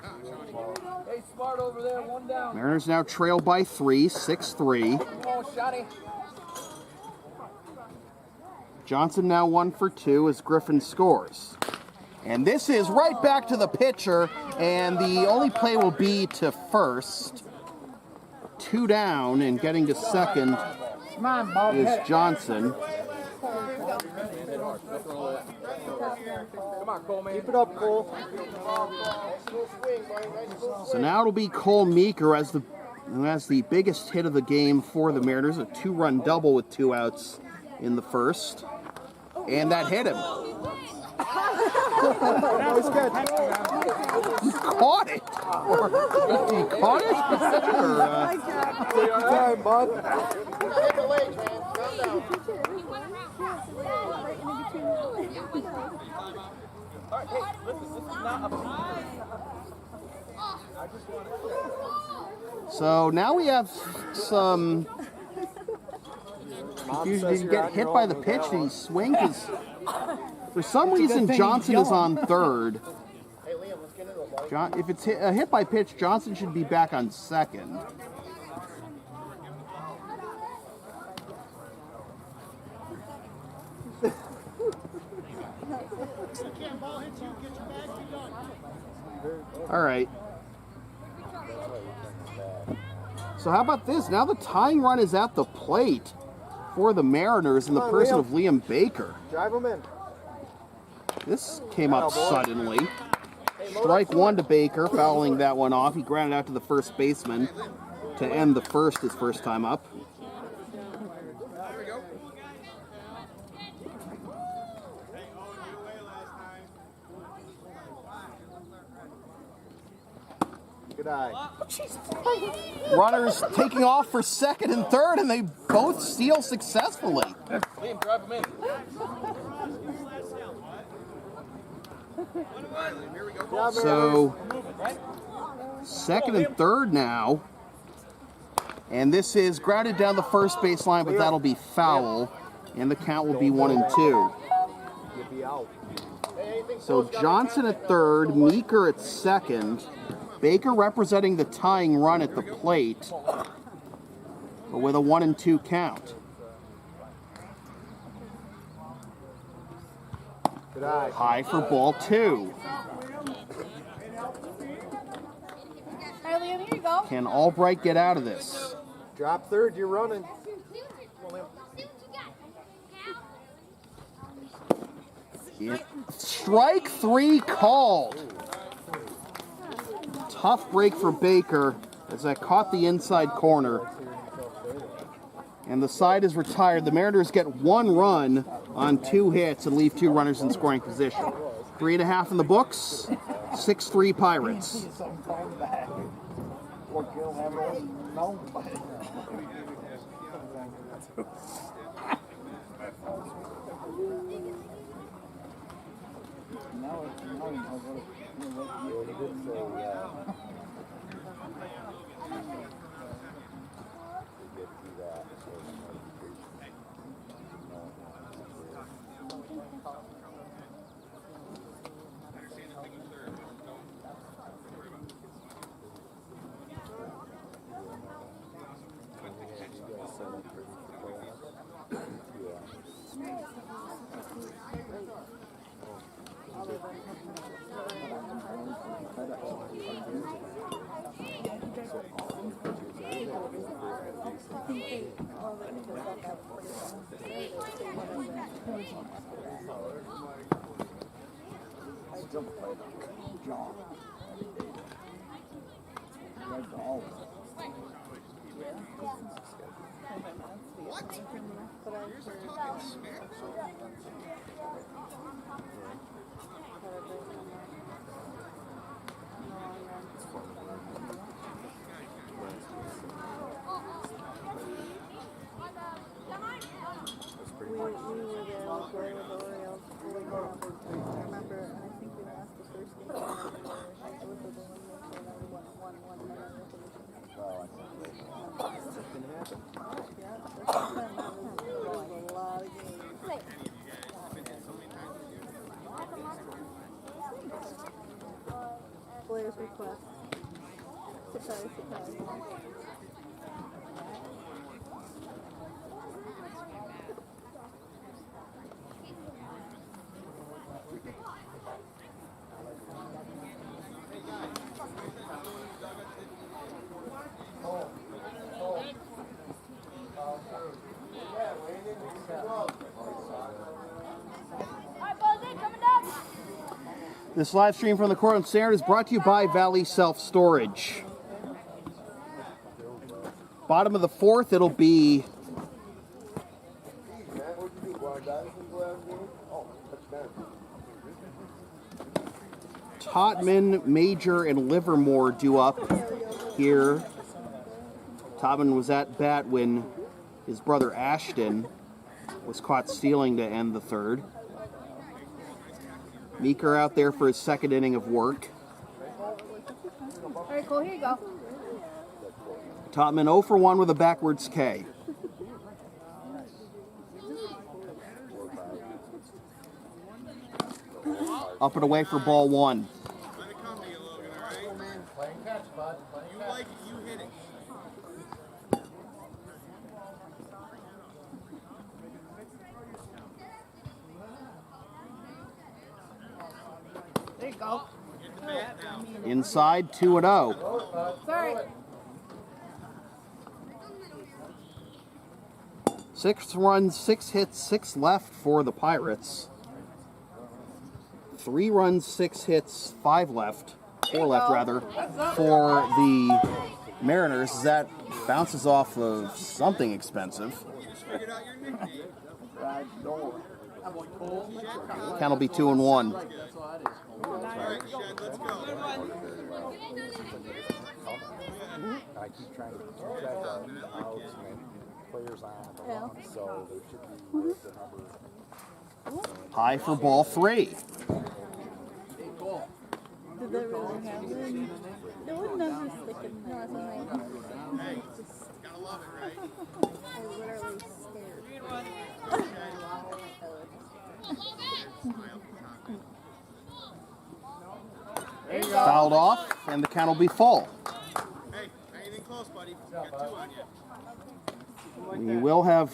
D: Hey, smart over there, one down.
A: Mariners now trail by 3, 6-3.
D: Come on, Shotty.
A: Johnson now 1 for 2 as Griffin scores. And this is right back to the pitcher, and the only play will be to first. 2 down, and getting to second
H: Come on, Bob.
A: is Johnson.
D: Come on, Cole, man.
C: Keep it up, Cole.
A: So now it'll be Cole Meeker who has the biggest hit of the game for the Mariners, a 2-run double with 2 outs in the first. And that hit him.
C: Nice catch.
A: He caught it. He caught it?
C: Take your time, bud.
G: Hit the legs, man. Calm down.
D: All right, hey, listen, this is not a...
A: So now we have some confusion. Did he get hit by the pitch? Did he swing? Because for some reason Johnson is on third.
G: Hey, Liam, let's get into it, buddy.
A: If it's a hit by pitch, Johnson should be back on second. All right. So how about this? Now the tying run is at the plate for the Mariners in the person of Liam Baker.
C: Drive him in.
A: This came up suddenly. Strike 1 to Baker, fouling that one off. He grounded out to the first baseman to end the first his first time up.
C: Good eye.
A: Runners taking off for second and third, and they both steal successfully.
D: Liam, drive him in.
A: So, second and third now. And this is grounded down the first baseline, but that'll be foul. And the count will be 1-2.
C: You'll be out.
A: So Johnson at third, Meeker at second. Baker representing the tying run at the plate, but with a 1-2 count.
C: Good eye.
A: High for ball 2.
I: Hey, Liam, here you go.
A: Can Albright get out of this?
C: Drop third, you're running.
A: Strike 3 called. Tough break for Baker as that caught the inside corner. And the side is retired. The Mariners get 1 run on 2 hits and leave 2 runners in scoring position. 3.5 in the books. 6-3 Pirates.
B: father's request. Surprise, surprise.
A: This live stream from the Cortland Standard is brought to you by Valley Self Storage. Bottom of the fourth, it'll be Todman, Major, and Livermore due up here. Todman was at bat when his brother Ashton was caught stealing to end the third. Meeker out there for his second inning of work.
I: All right, Cole, here you go.
A: Todman 0 for 1 with a backwards K. Up and away for ball 1.
F: Let it come to you, Logan, all right?
E: Playing catch, bud.
F: You like it, you hit it.
I: There you go.
A: Inside 2-0.
I: Sorry.
A: 6 runs, 6 hits, 6 left for the Pirates. 3 runs, 6 hits, 5 left. 4 left, rather, for the Mariners. That bounces off of something expensive.
F: Figured out your nickname.
A: Count will be 2-1.
F: All right, Shed, let's go.
E: I keep trying to keep track of outs and players on the run, so there should be the number.
A: High for ball 3.
B: Did that really happen? It would never stick in there.
F: Hey, gotta love it, right?
B: I literally scared.
A: Fouled off, and the count will be full.
F: Hey, anything close, buddy? Got 2 on you.
A: We will have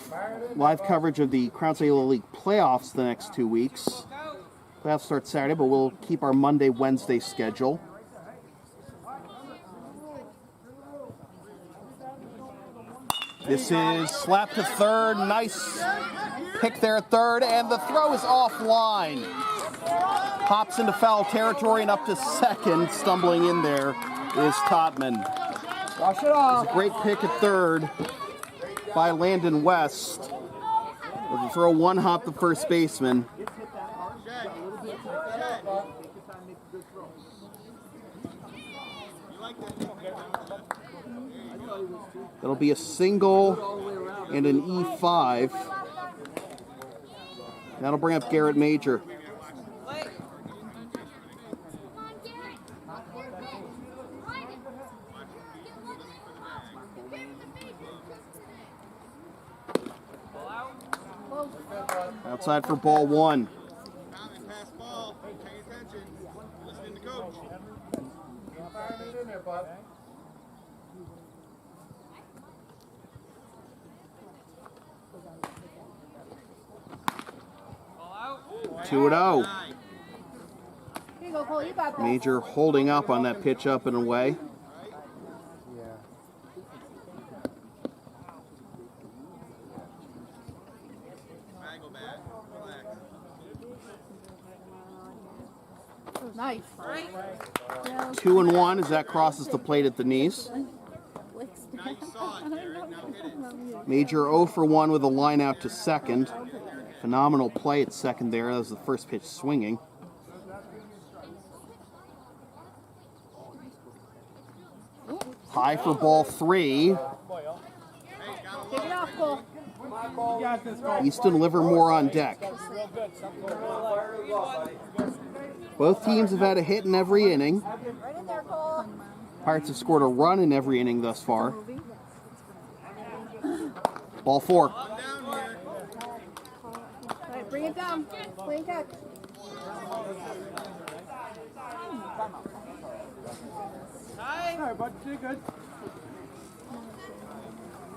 A: live coverage of the Crown City Little League playoffs the next 2 weeks. Playoffs start Saturday, but we'll keep our Monday, Wednesday schedule. This is slap to third. Nice pick there at third, and the throw is offline. Pops into foul territory and up to second. Stumbling in there is Todman.
H: Wash it off.
A: It's a great pick at third by Landon West. With the throw, 1 hop the first baseman. It'll be a single and an E5. That'll bring up Garrett Major. Outside for ball 1.
F: Pass ball. Pay attention. Listening to coach.
E: In there, bud.
A: 2-0.
I: Here you go, Cole. You got this.
A: Major holding up on that pitch up and away.
E: Yeah.
F: Bag go back. Relax.
I: Nice.
A: 2-1 as that crosses the plate at the knees.
F: Now you saw it, Garrett. Now hit it.
A: Major 0 for 1 with a line out to second. Phenomenal play at second there. That was the first pitch swinging. High for ball 3.
I: Take it off, Cole.
A: Easton Livermore on deck. Both teams have had a hit in every inning.
I: Right in there, Cole.
A: Pirates have scored a run in every inning thus far. Ball 4.
I: All right, bring it down. Play and catch.
F: right, bud. You did good.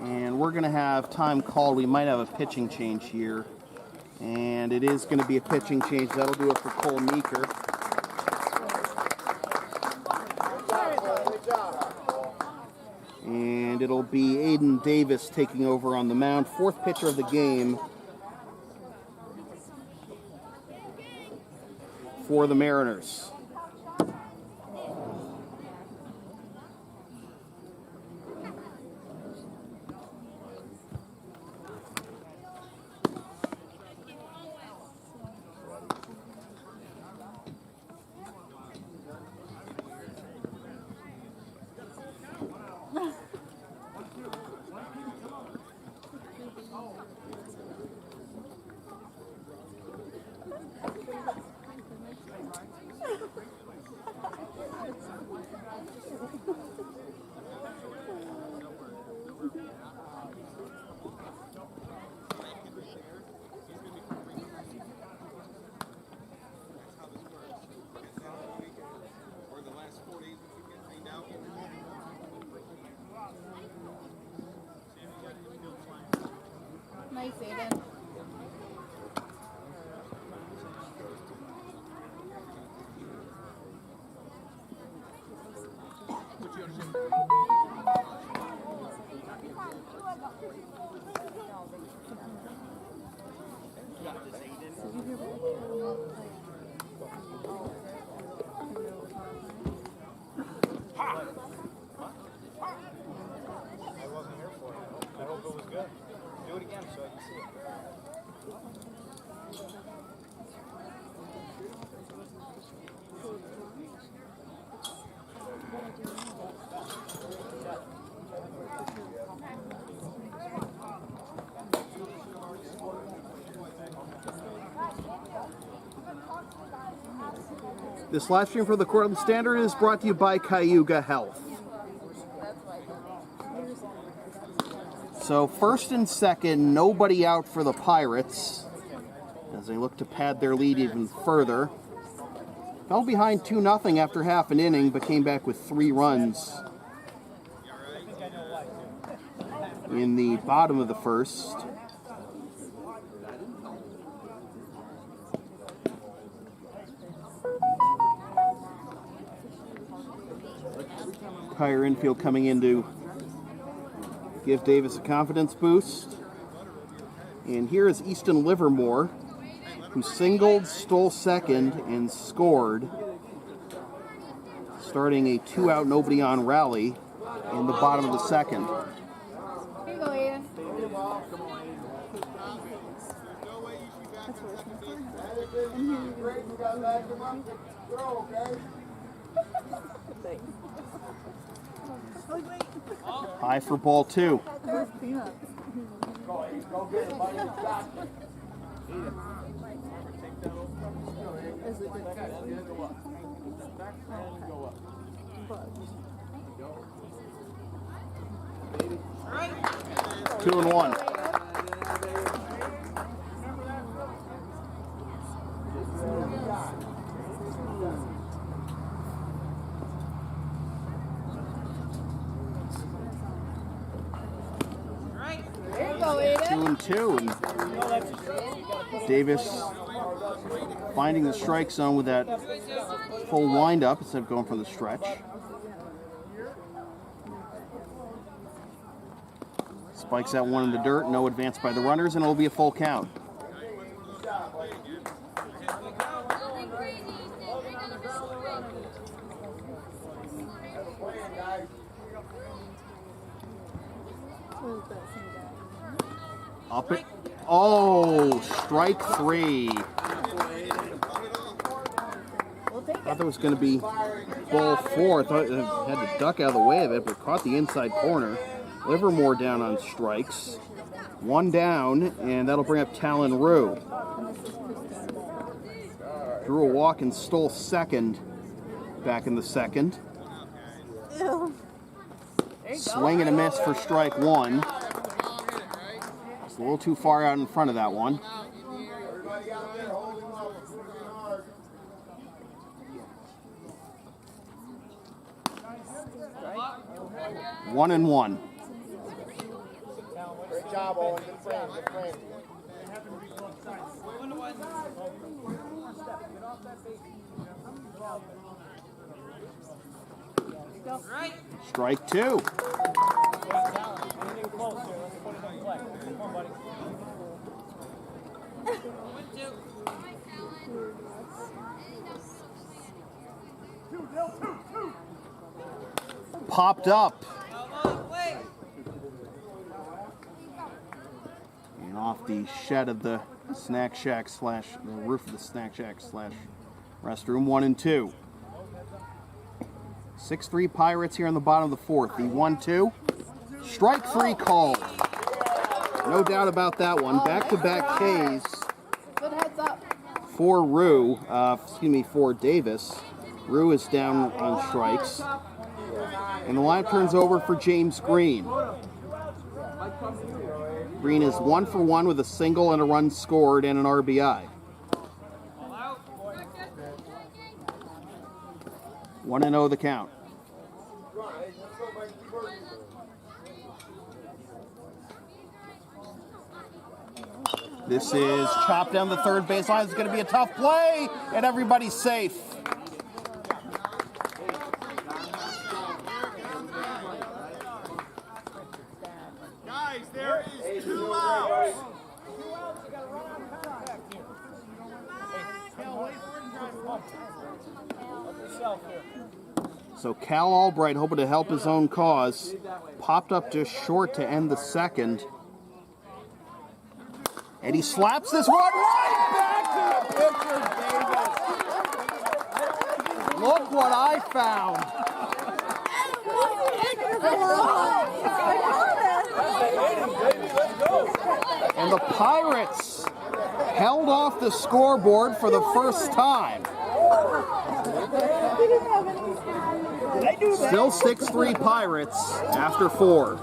A: And we're going to have time called. We might have a pitching change here. And it is going to be a pitching change. That'll do it for Cole Meeker. And it'll be Aiden Davis taking over on the mound. Fourth pitcher of the game for the Mariners.
I: Nice, Aiden.
F: I wasn't here for it. I hope it was good. Do it again so I can see it.
A: This live stream for the Cortland Standard is brought to you by Cayuga Health. So first and second, nobody out for the Pirates as they look to pad their lead even further. Fell behind 2-0 after half an inning, but came back with 3 runs in the bottom of the first. Tire infield coming in to give Davis a confidence boost. And here is Easton Livermore, who singled, stole second, and scored, starting a 2-out, nobody on rally in the bottom of the second.
I: Here you go, Aiden.
A: High for ball 2. Two and 1.
I: There you go, Aiden.
A: 2 and 2. And Davis finding the strike zone with that full windup instead of going for the stretch. Spikes that one in the dirt, no advance by the runners, and it'll be a full count. Up it. Oh, strike 3. Thought there was going to be ball 4. I thought it had to duck out of the way of it, but caught the inside corner. Livermore down on strikes. 1 down, and that'll bring up Talon Rue. Drew a walk and stole second back in the second. Swing and a miss for strike 1. It's a little too far out in front of that one. 1-1.
F: Great job, Owen. Good frame. Good frame.
A: Strike 2. Popped up. And off the shed of the snack shack slash the roof of the snack shack slash restroom. 1-2. 6-3 Pirates here on the bottom of the fourth. The 1-2. Strike 3 called. No doubt about that one. Back-to-back Ks
I: Good heads up.
A: for for Davis. Rue is down on strikes. And the line turns over for James Green. Green is 1 for 1 with a single and a run scored and an RBI. 1-0 the count. This is chopped down the third base line. It's going to be a tough play, and everybody's safe.
F: Guys, there is 2 outs.
A: So Cal Albright, hoping to help his own cause, popped up just short to end the second. And he slaps this one right back to the pitcher, Davis. Look what I found. And the Pirates held off the scoreboard for the first time. Still 6-3 Pirates after 4.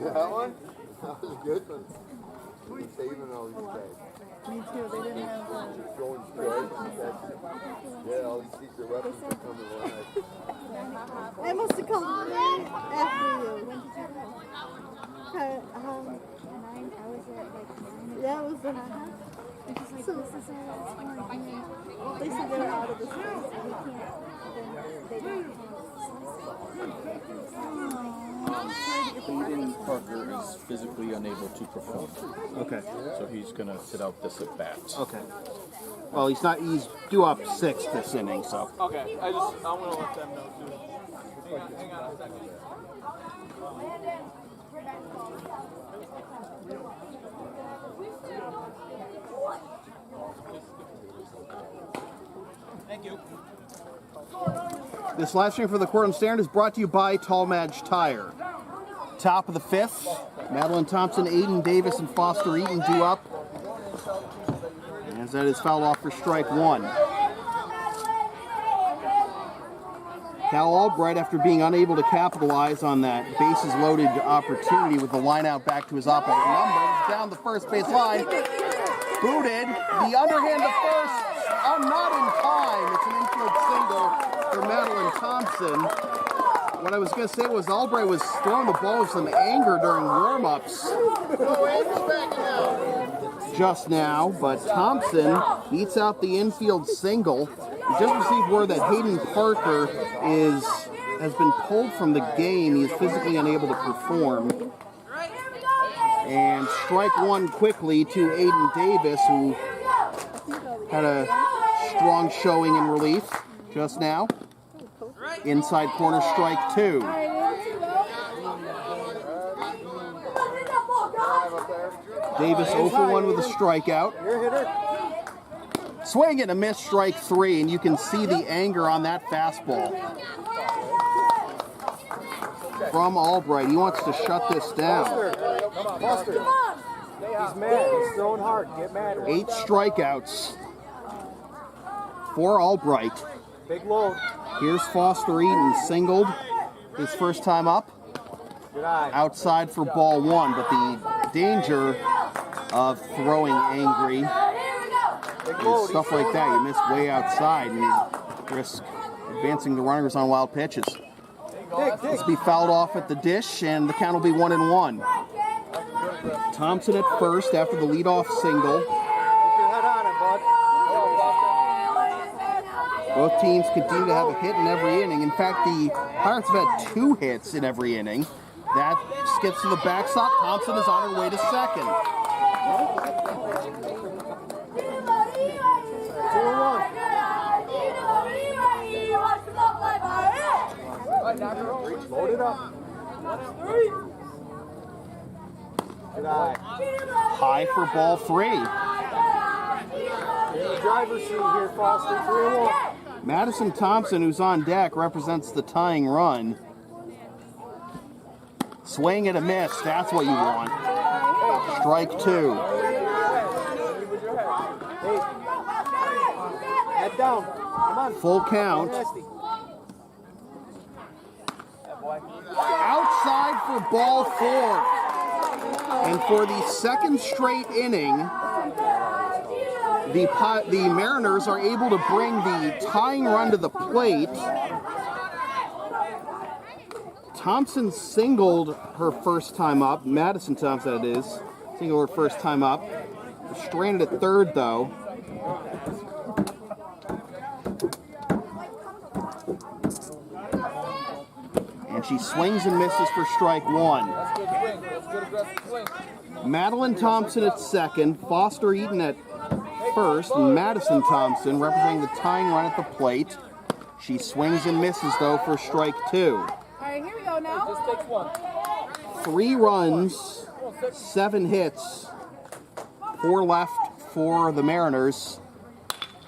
G: That one? That was a good one. We're saving all these guys.
B: Me too. They didn't have
G: Just going straight. Yeah, all these secret weapons are coming alive.
B: I must have come after you. When did you go? 9. I was at like 9. Yeah, it was the 9. So this is they said they were out of the space. We can't. They don't
J: Hayden Parker is physically unable to perform.
A: Okay.
J: So he's going to sit out this at bat.
A: Okay. Well, he's due up 6 this inning, so.
D: Okay, I want to let them know too. Hang on a second. Thank you.
A: This live stream for the Cortland Standard is brought to you by Tallmadge Tire. Top of the 5th, Madeline Thompson, Aiden Davis, and Foster Eaton due up. As that is fouled off for strike 1. Cal Albright, after being unable to capitalize on that bases loaded opportunity with the line out back to his opposite number, down the first base line, booted, the underhand to first, not in time. It's an infield single for Madeline Thompson. What I was going to say was Albright was throwing the ball with some anger during warm-ups just now, but Thompson beats out the infield single. We just received word that Hayden Parker has been pulled from the game. He is physically unable to perform. And strike 1 quickly to Aiden Davis, who had a strong showing in relief just now. Inside corner, strike 2. Davis 0 for 1 with a strikeout.
C: You're a hitter.
A: Swing and a miss, strike 3, and you can see the anger on that fastball from Albright. He wants to shut this down.
C: Foster. He's mad. He's throwing hard. Get mad.
A: 8 strikeouts for Albright.
C: Big load.
A: Here's Foster Eaton, singled his first time up.
C: Good eye.
A: Outside for ball 1, but the danger of throwing angry is stuff like that. You miss way outside and you risk advancing the runners on wild pitches. This will be fouled off at the dish, and the count will be 1-1. Thompson at first after the leadoff single.
C: Keep your head on it, bud.
A: Both teams continue to have a hit in every inning. In fact, the Pirates have had 2 hits in every inning. That skips to the backstop. Thompson is on her way to second.
C: 2-1. Load it up. Good eye.
A: High for ball 3.
C: In the driver's seat here, Foster. 3-1.
A: Madison Thompson, who's on deck, represents the tying run. Swing and a miss. That's what you want. Strike 2.
C: Hey. Head down. Come on.
A: Full count. Outside for ball 4. And for the second straight inning, the Mariners are able to bring the tying run to the plate. Thompson singled her first time up. Madison Thompson, that is. Singled her first time up. Stranded at third, though. And she swings and misses for strike 1.
D: That's good swing. That's good aggressive swing.
A: Madeline Thompson at second. Foster Eaton at first. And Madison Thompson representing the tying run at the plate. She swings and misses, though, for strike 2.
I: All right, here we go now.
D: Just takes 1.
A: 3 runs, 7 hits, 4 left for the Mariners.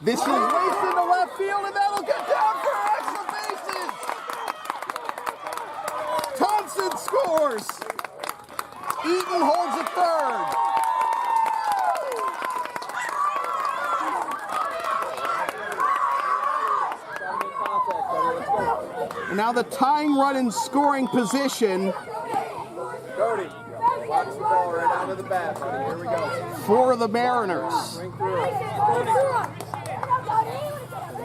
A: This is raced into left field, and that'll get down for extra bases. Thompson scores. Eaton holds at third. And now the tying run in scoring position
C: Cody, box the ball right onto the bat, buddy. Here we go.
A: for the Mariners.
C: Swing through it.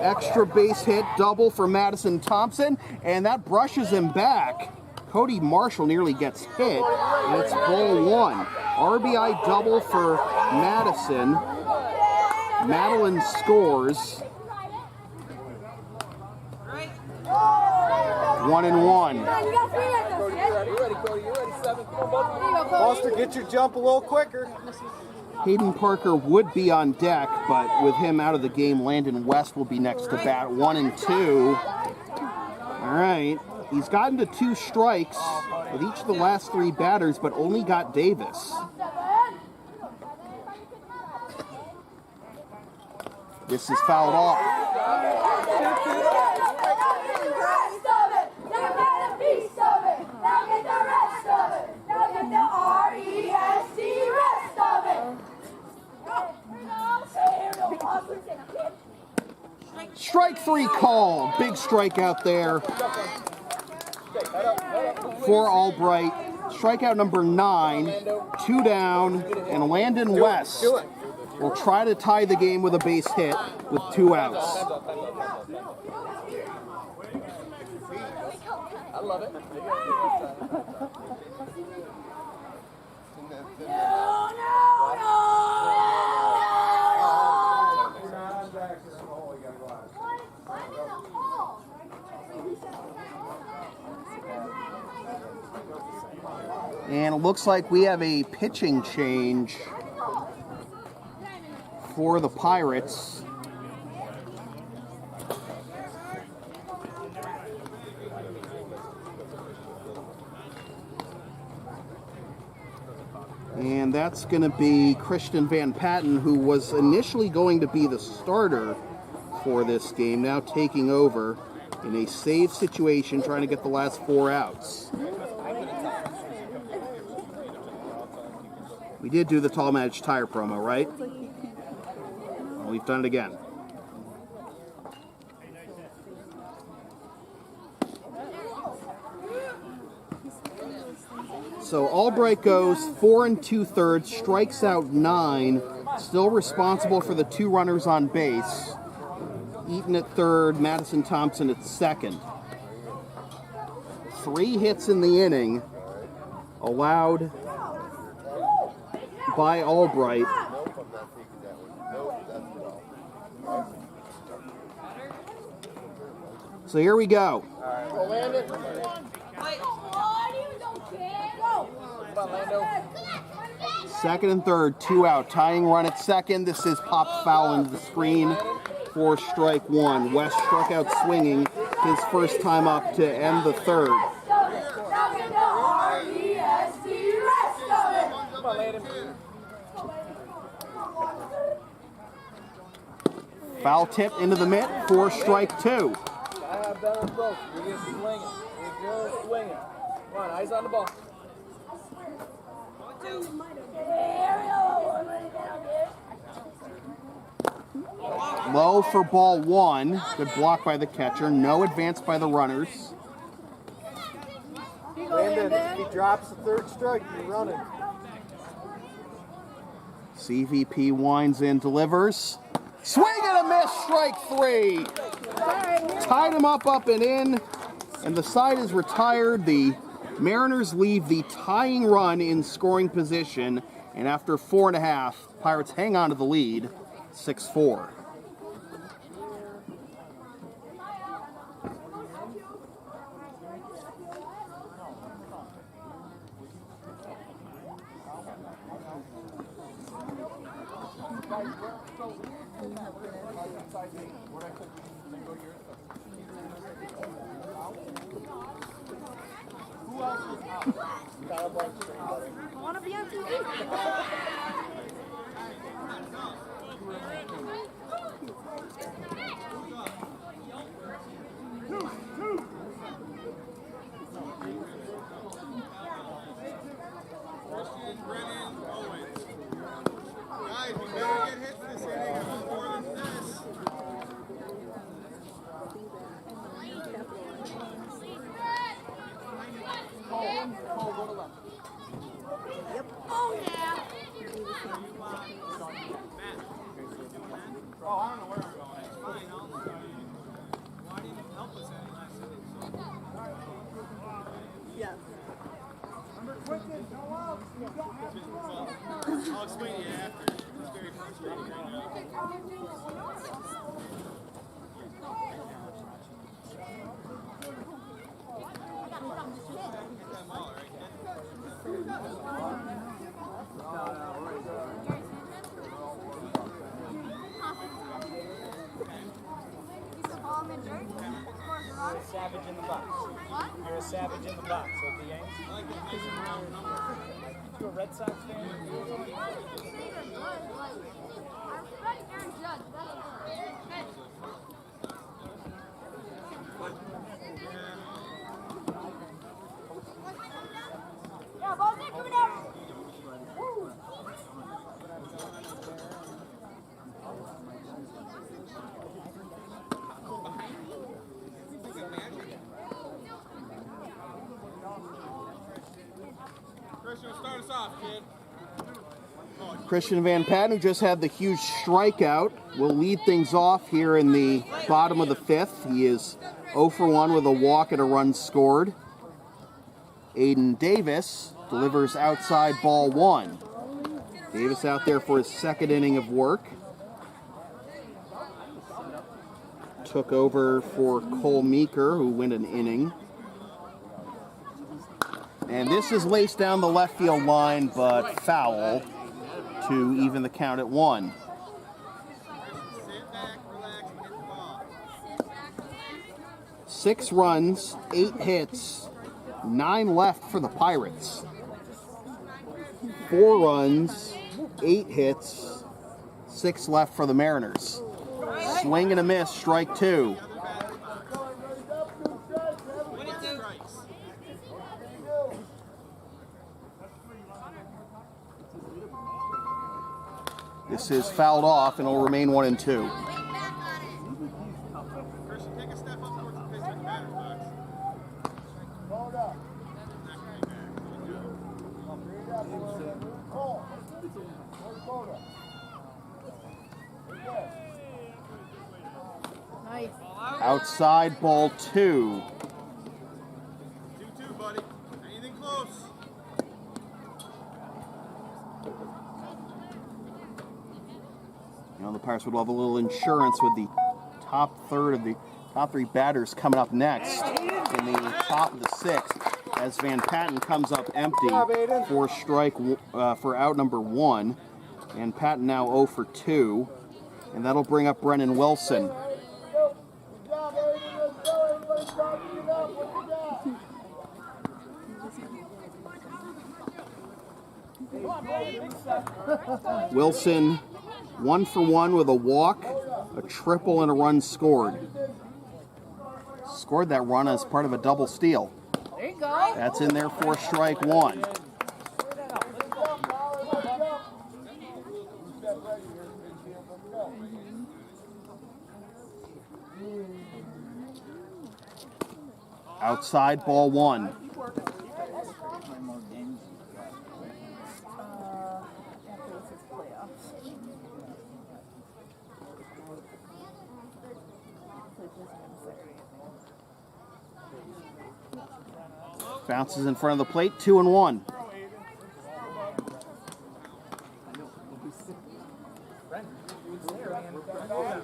A: Extra base hit, double for Madison Thompson, and that brushes him back. Cody Marshall nearly gets hit, and it's ball 1. RBI double for Madison. Madeline scores. 1-1.
D: You ready, Cody? You ready? 7. Come on, both of you.
C: Foster, get your jump a little quicker.
A: Hayden Parker would be on deck, but with him out of the game, Landon West will be next to bat. 1-2. All right. He's gotten to 2 strikes with each of the last 3 batters, but only got Davis. This is fouled off. Strike 3 call. Big strikeout there for Albright. Strikeout number 9. 2 down, and Landon West will try to tie the game with a base hit with 2 outs.
D: I love it.
A: And it looks like we have a pitching change for the Pirates. And that's going to be Christian Van Patten, who was initially going to be the starter for this game, now taking over in a save situation, trying to get the last 4 outs. We did do the Tallmadge Tire promo, right? Well, we've done it again. So Albright goes 4 2/3, strikes out 9, still responsible for the 2 runners on base. Eaton at third, Madison Thompson at second. 3 hits in the inning allowed by Albright. So here we go. Second and third, 2 out. Tying run at second. This is popped foul into the screen for strike 1. West struck out swinging his first time up to end the third. Foul tip into the mitt for strike 2.
D: Gotta have better approach. You're just swinging. You're swinging. Come on, eyes on the ball.
A: Low for ball 1. Good block by the catcher. No advance by the runners.
C: Landon, if he drops the 3rd strike, you're running.
A: CVP winds in, delivers. Swing and a miss, strike 3. Tied him up and in, and the side is retired. The Mariners leave the tying run in scoring position, and after 4.5, Pirates hang on to the lead, 6-4.
B: I want to be on TV.
F: Guys, we better get hits this inning more than this. Oh, I don't know where I'm going. It's fine. I'll tell you. Why didn't you help us any last inning?
B: Yes.
F: Remember, quicken, no outs. You don't have to run. I'll explain to you after. It's very frustrating right now.
H: Savage in the box. What? You're a savage in the box with the Yanks. You a Red Sox fan?
I: Yeah, ball there, coming out.
F: Christian, start us off, kid.
A: Christian Van Patten, who just had the huge strikeout, will lead things off here in the bottom of the 5th. He is 0 for 1 with a walk and a run scored. Aiden Davis delivers outside ball 1. Davis out there for his 2nd inning of work. Took over for Cole Meeker, who went an inning. And this is laced down the left field line, but foul to even the count at 1.
F: Sit back, relax, and hit the ball.
A: 6 runs, 8 hits, 9 left for the Pirates. 4 runs, 8 hits, 6 left for the Mariners. Swing and a miss, strike 2. This is fouled off and will remain 1-2.
B: Nice.
A: Outside, ball 2.
F: 2-2, buddy. Anything close?
A: You know, the Pirates would love a little insurance with the top third of the top 3 batters coming up next in the top of the 6th as Van Patten comes up empty for out number 1. And Patten now 0 for 2. And that'll bring up Brennan Wilson. Wilson 1 for 1 with a walk, a triple, and a run scored. Scored that run as part of a double steal.
B: There you go.
A: That's in there for strike 1. Outside, ball 1. Bounces in front of the plate, 2-1.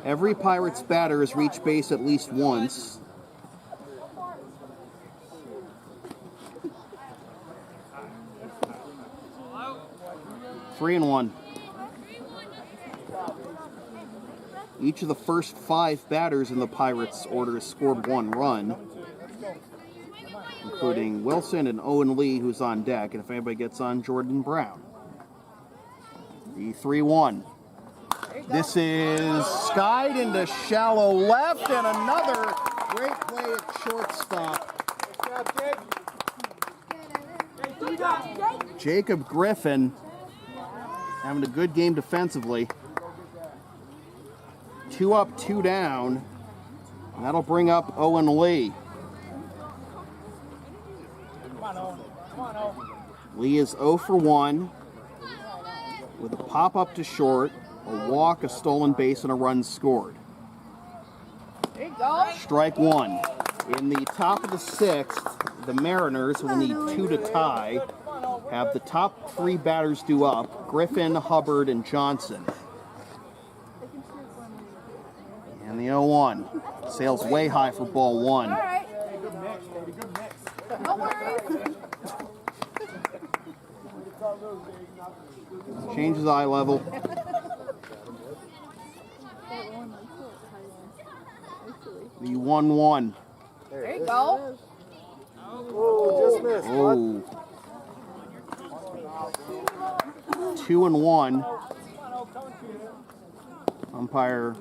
A: Every Pirates batter has reached base at least once. Three and 1. Each of the first 5 batters in the Pirates order has scored 1 run, including Wilson and Owen Lee, who's on deck, and if anybody gets on, Jordan Brown. The 3-1. This is skied into shallow left, and another great play at shortstop. Jacob Griffin having a good game defensively. 2 up, 2 down, and that'll bring up Owen Lee. Lee is 0 for 1 with a pop-up to short, a walk, a stolen base, and a run scored.
B: There you go.
A: Strike 1. In the top of the 6th, the Mariners will need 2 to tie. Have the top 3 batters due up, Griffin, Hubbard, and Johnson. And the 0-1. Sails way high for ball 1.
B: All right. No worries.
A: Changes eye level. The 1-1.
B: There you go.
E: Oh, just missed.
A: Oh. 2-1. Umpire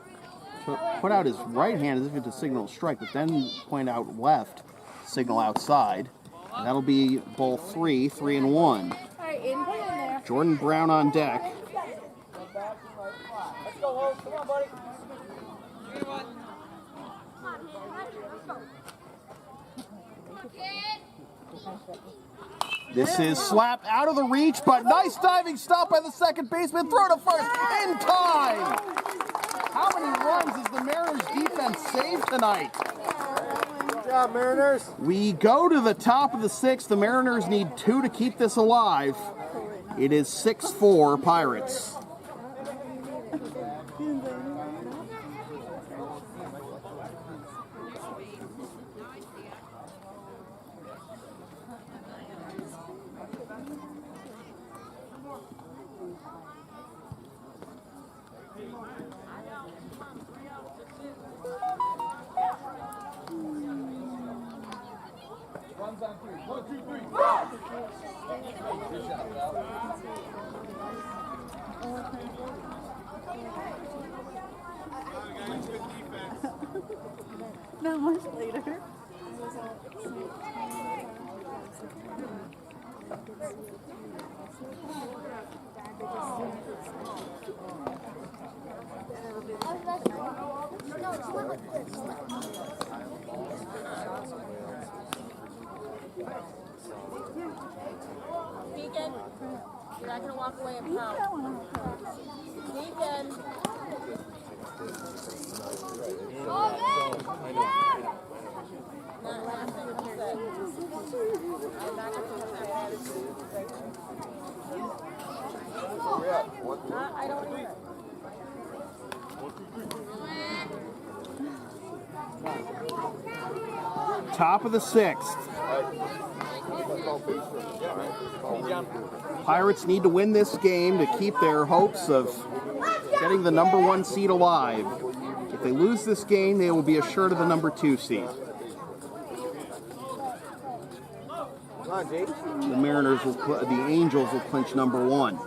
A: put out his right hand as if it's a signal strike, but then point out left, signal outside. And that'll be ball 3, 3-1.
B: All right, Aiden, put it in there.
A: Jordan Brown on deck.
F: Let's go, Holmes. Come on, buddy.
A: This is slapped out of the reach, but nice diving stop by the second baseman. Throw to first in time. How many runs has the Mariners defense saved tonight?
E: Good job, Mariners.
A: We go to the top of the 6th. The Mariners need 2 to keep this alive. It is 6-4 Pirates.
B: Not much later.
I: Deacon, you're not gonna walk away and pound. Deacon. Not laughing, he said. I'm not gonna have that attitude. I don't either.
A: Top of the 6th. Pirates need to win this game to keep their hopes of getting the number 1 seed alive. If they lose this game, they will be assured of the number 2 seed.
C: Come on, Jake.
A: The Mariners will, the Angels will clinch number 1.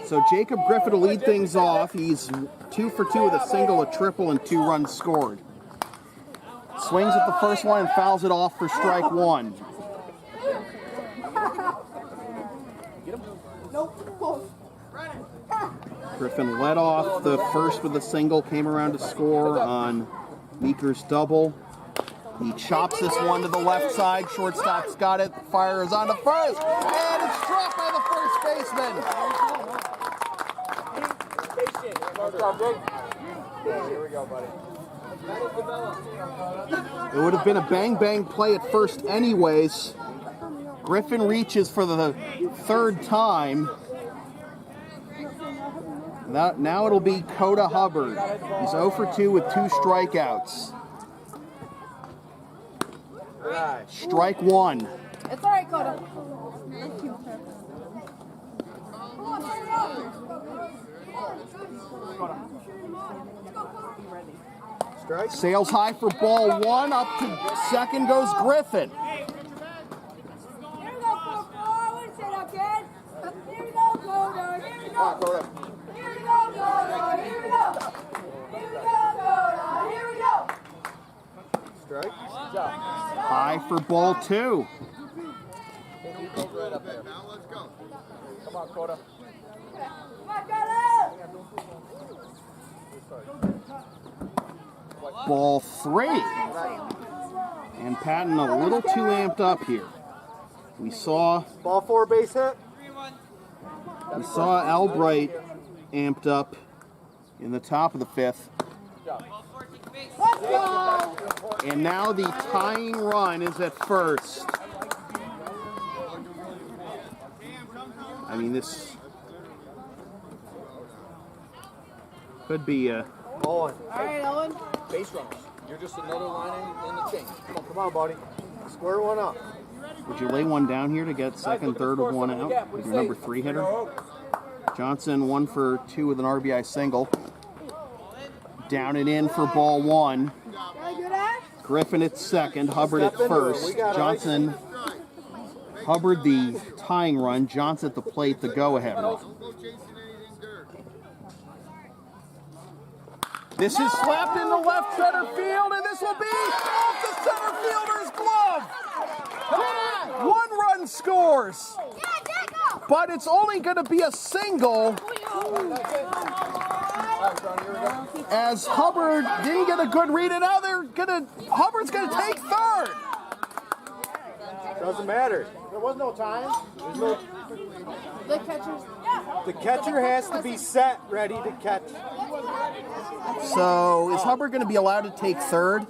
A: So Jacob Griffin will lead things off. He's 2 for 2 with a single, a triple, and 2 runs scored. Swings at the first one and fouls it off for strike 1. Griffin led off the first with a single, came around to score on Meeker's double. He chops this one to the left side. Shortstop's got it. Fire is on to first. And it's struck by the first baseman.
C: Here we go, buddy.
A: It would have been a bang-bang play at first anyways. Griffin reaches for the 3rd time. Now it'll be Coda Hubbard. He's 0 for 2 with 2 strikeouts. Strike 1.
B: It's all right, Coda.
C: Strike.
A: Sails high for ball 1. Up to second goes Griffin.
I: Here we go, forward, sit up, kid. Here we go, Coda. Here we go. Here we go, Coda. Here we go. Here we go, Coda. Here we go.
C: Strike.
A: High for ball 2.
D: Right up there. Now let's go. Come on, Coda.
I: Come on, Coda.
A: Ball 3. And Patton a little too amped up here. We saw
C: Ball 4, base hit.
A: Albright amped up in the top of the 5th.
I: Let's go.
A: And now the tying run is at first. I mean, this could be a...
C: Owen.
B: All right, Owen.
D: Base runners. You're just another line in the chain.
C: Come on, buddy. Square one up.
A: Would you lay one down here to get second, third with one out? With your number 3 hitter? Johnson 1 for 2 with an RBI single. Down and in for ball 1. Griffin at second, Hubbard at first. Johnson, Hubbard the tying run, Johnson at the plate, the go-ahead run. This is slapped into left center field, and this will be off the center fielder's glove. 1 run scores, but it's only going to be a single as Hubbard didn't get a good read, and now Hubbard's going to take third.
C: Doesn't matter. There was no time. The catcher has to be set, ready to catch.
A: So is Hubbard going to be allowed to take third?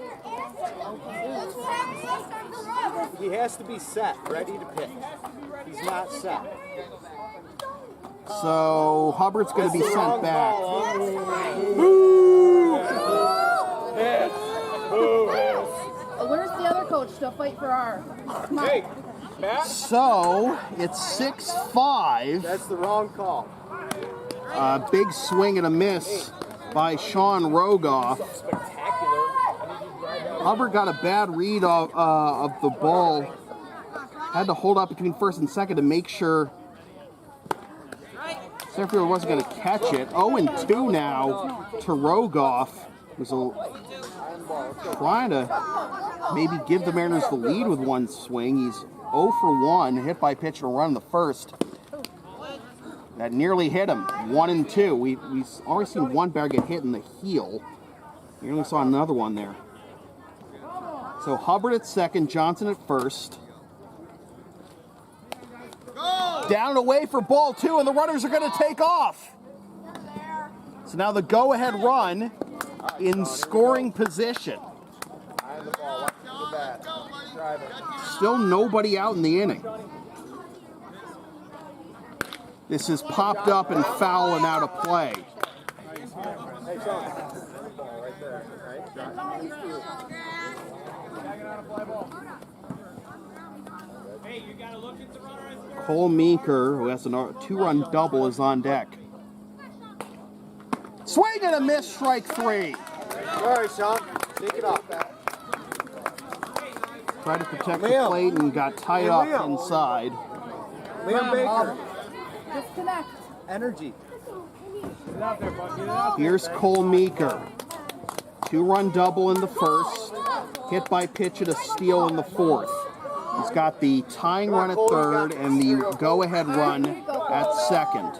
C: He has to be set, ready to pitch. He's not set.
A: So Hubbard's going to be sent back.
B: Where's the other coach to fight for our? Come on.
A: So it's 6-5.
C: That's the wrong call.
A: Big swing and a miss by Sean Rogoff. Hubbard got a bad read of the ball. Had to hold up between first and second to make sure center fielder wasn't going to catch it. 0-2 now to Rogoff, who's trying to maybe give the Mariners the lead with one swing. He's 0 for 1, hit by pitch and a run in the first. That nearly hit him. 1-2. We've already seen one batter get hit in the heel. We only saw another one there. So Hubbard at second, Johnson at first. Down and away for ball 2, and the runners are going to take off. So now the go-ahead run in scoring position. Still nobody out in the inning. This is popped up and foul and out of play. Cole Meeker, who has a 2-run double, is on deck. Swing and a miss, strike 3.
C: Sorry, Sean. Take it off.
A: Tried to protect the plate and got tied up inside.
C: Liam Baker.
B: Disconnect.
C: Energy.
A: Here's Cole Meeker. 2-run double in the first. Hit by pitch at a steal in the fourth. He's got the tying run at third and the go-ahead run at second.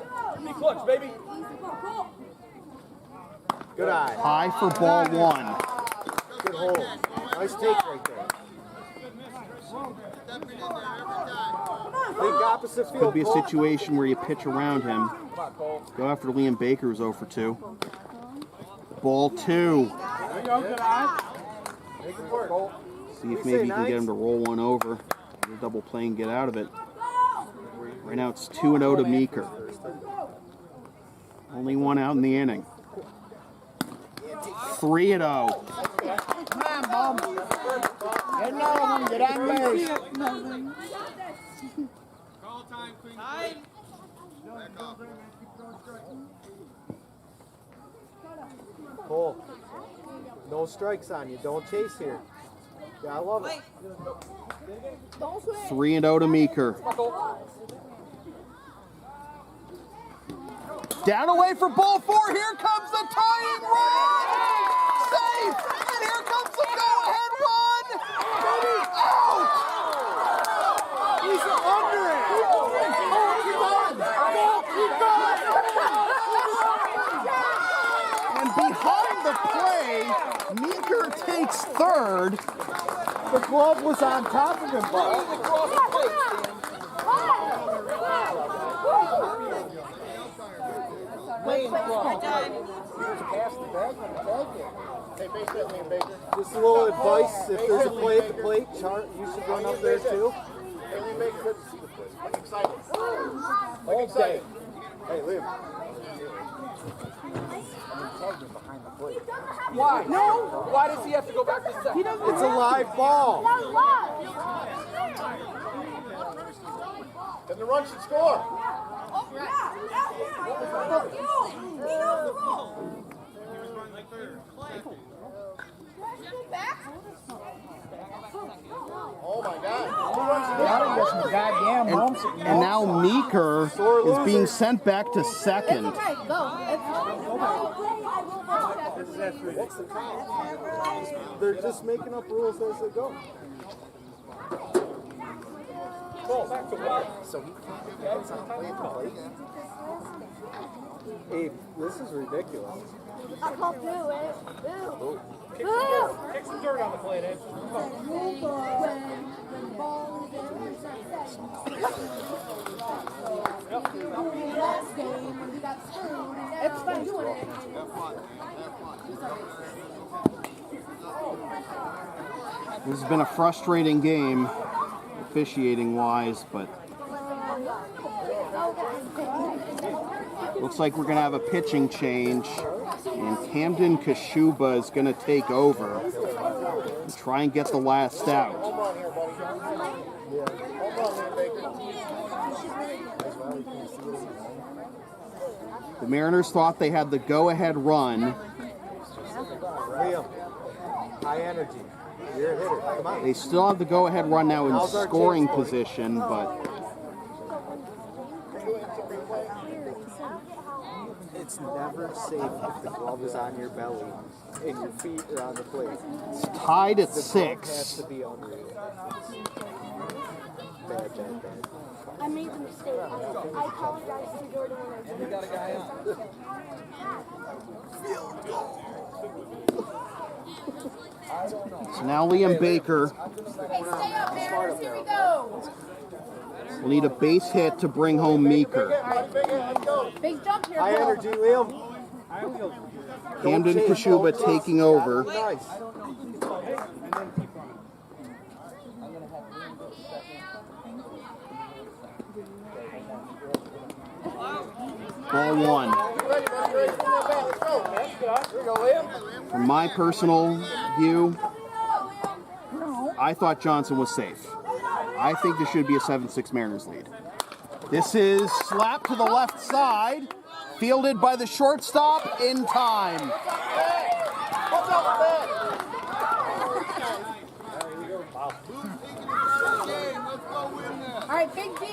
C: Good eye.
A: High for ball 1.
C: Good hold. Nice take right there. Think opposite field.
A: Could be a situation where you pitch around him. Go after Liam Baker, who's 0 for 2. Ball 2. See if maybe you can get him to roll one over. Get a double play and get out of it. Right now it's 2-0 to Meeker. Only one out in the inning. 3-0.
H: Come on, Bob. Get another one. Get on base.
C: Cole, no strikes on you. Don't chase here. Yeah, I love it.
A: 3-0 to Meeker. Down away for ball 4. Here comes the tying run. Safe. And here comes the go-ahead run. Out.
C: He's under it.
A: And behind the play, Meeker takes third.
C: The glove was on top of him, Bob. Just a little advice, if there's a play at the plate, chart, you should run up there too.
G: Hey, Liam Baker, good to see the place. Like excited. Like excited. Hey, Liam.
D: Why? No. Why does he have to go back to second?
C: It's a live ball.
G: Then the run should score. Oh my God.
A: And now Meeker is being sent back to second.
C: What's the count? They're just making up rules as they go.
G: So he can't play at the plate.
C: Hey, this is ridiculous.
B: I'll do it.
F: Kick some dirt on the plate, Ed.
B: It's fun doing it.
A: This has been a frustrating game, officiating-wise, but looks like we're going to have a pitching change, and Camden Kashuba is going to take over and try and get the last out. The Mariners thought they had the go-ahead run.
C: High energy. You're a hitter. Come on.
A: They still have the go-ahead run now in scoring position, but
C: It's never safe if the glove is on your belly and your feet are on the plate.
A: it's tied at
C: The glove
A: 6.
C: has to be under you. Bad.
I: I made the mistake. I apologize to Jordan when I did.
D: We got a guy on.
A: So now Liam Baker
I: Hey, stay up, Mariners. Here we go.
A: will need a base hit to bring home Meeker.
B: Big jump here,
C: High
B: Bill.
C: energy, Liam.
A: Camden Kashuba taking over.
C: Nice.
A: Ball 1. From my personal view, I thought Johnson was safe. I think this should be a 7-6 Mariners lead. This is slapped to the left side, fielded by the shortstop in time.
B: All right, Big D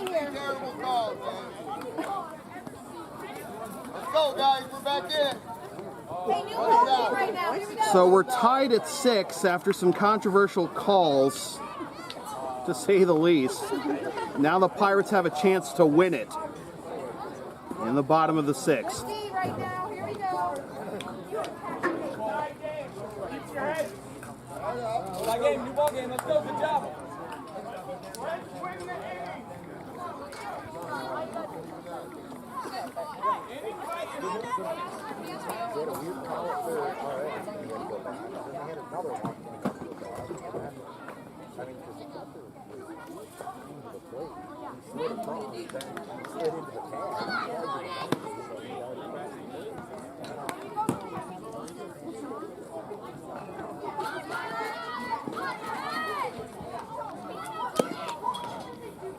B: here.
F: Let's go, guys. We're back in.
I: Hey, new coach right now. Here we go.
A: So we're tied at 6 after some controversial calls, to say the least. Now the Pirates have a chance to win it in the bottom of the 6th.
I: D right now. Here we go.
D: New ball game. Let's go. Good job.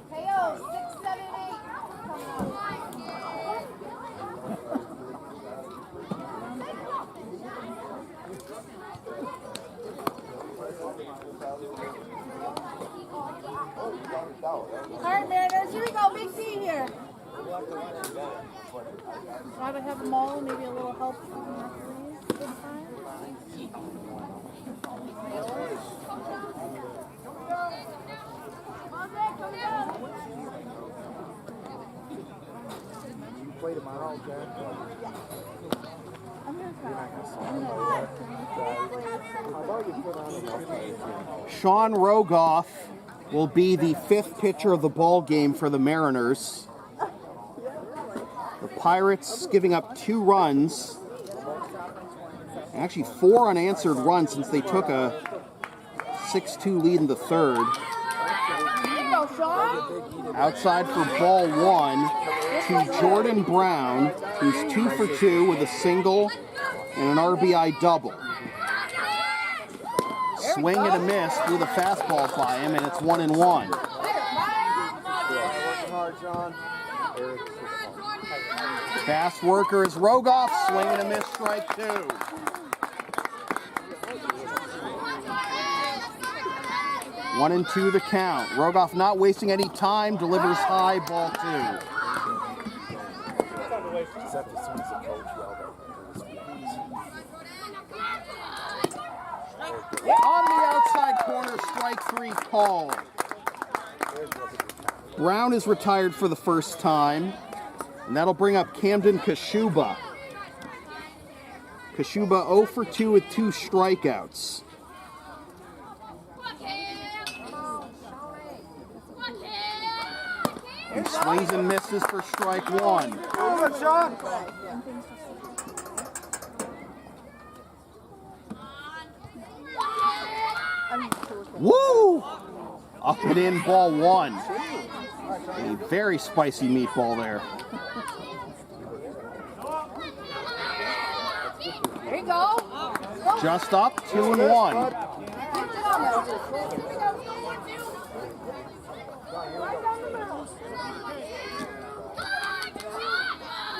I: KO 6, 7, 8.
B: All right, Mariners. Here we go. Big D here. Try to have them all. Maybe a little help from the referees this time.
E: You play tomorrow, Jack?
B: I'm gonna try.
E: How about you put on a
A: Sean Rogoff will be the 5th pitcher of the ball game for the Mariners. The Pirates giving up 2 runs, actually 4 unanswered runs since they took a 6-2 lead in the 3rd.
B: Here you go, Sean.
A: Outside for ball 1 to Jordan Brown, who's 2 for 2 with a single and an RBI double. Swing and a miss with a fastball by him, and it's 1-1. Fast worker is Rogoff, swing and a miss, strike 2. One and 2 the count. Rogoff not wasting any time, delivers high, ball 2. On the outside corner, strike 3 called. Brown is retired for the first time, and that'll bring up Camden Kashuba. Kashuba 0 for 2 with 2 strikeouts. He swings and misses for strike 1.
C: Good shot.
A: Woo! Up and in, ball 1. A very spicy meatball there.
B: There you go.
A: Just up, 2-1.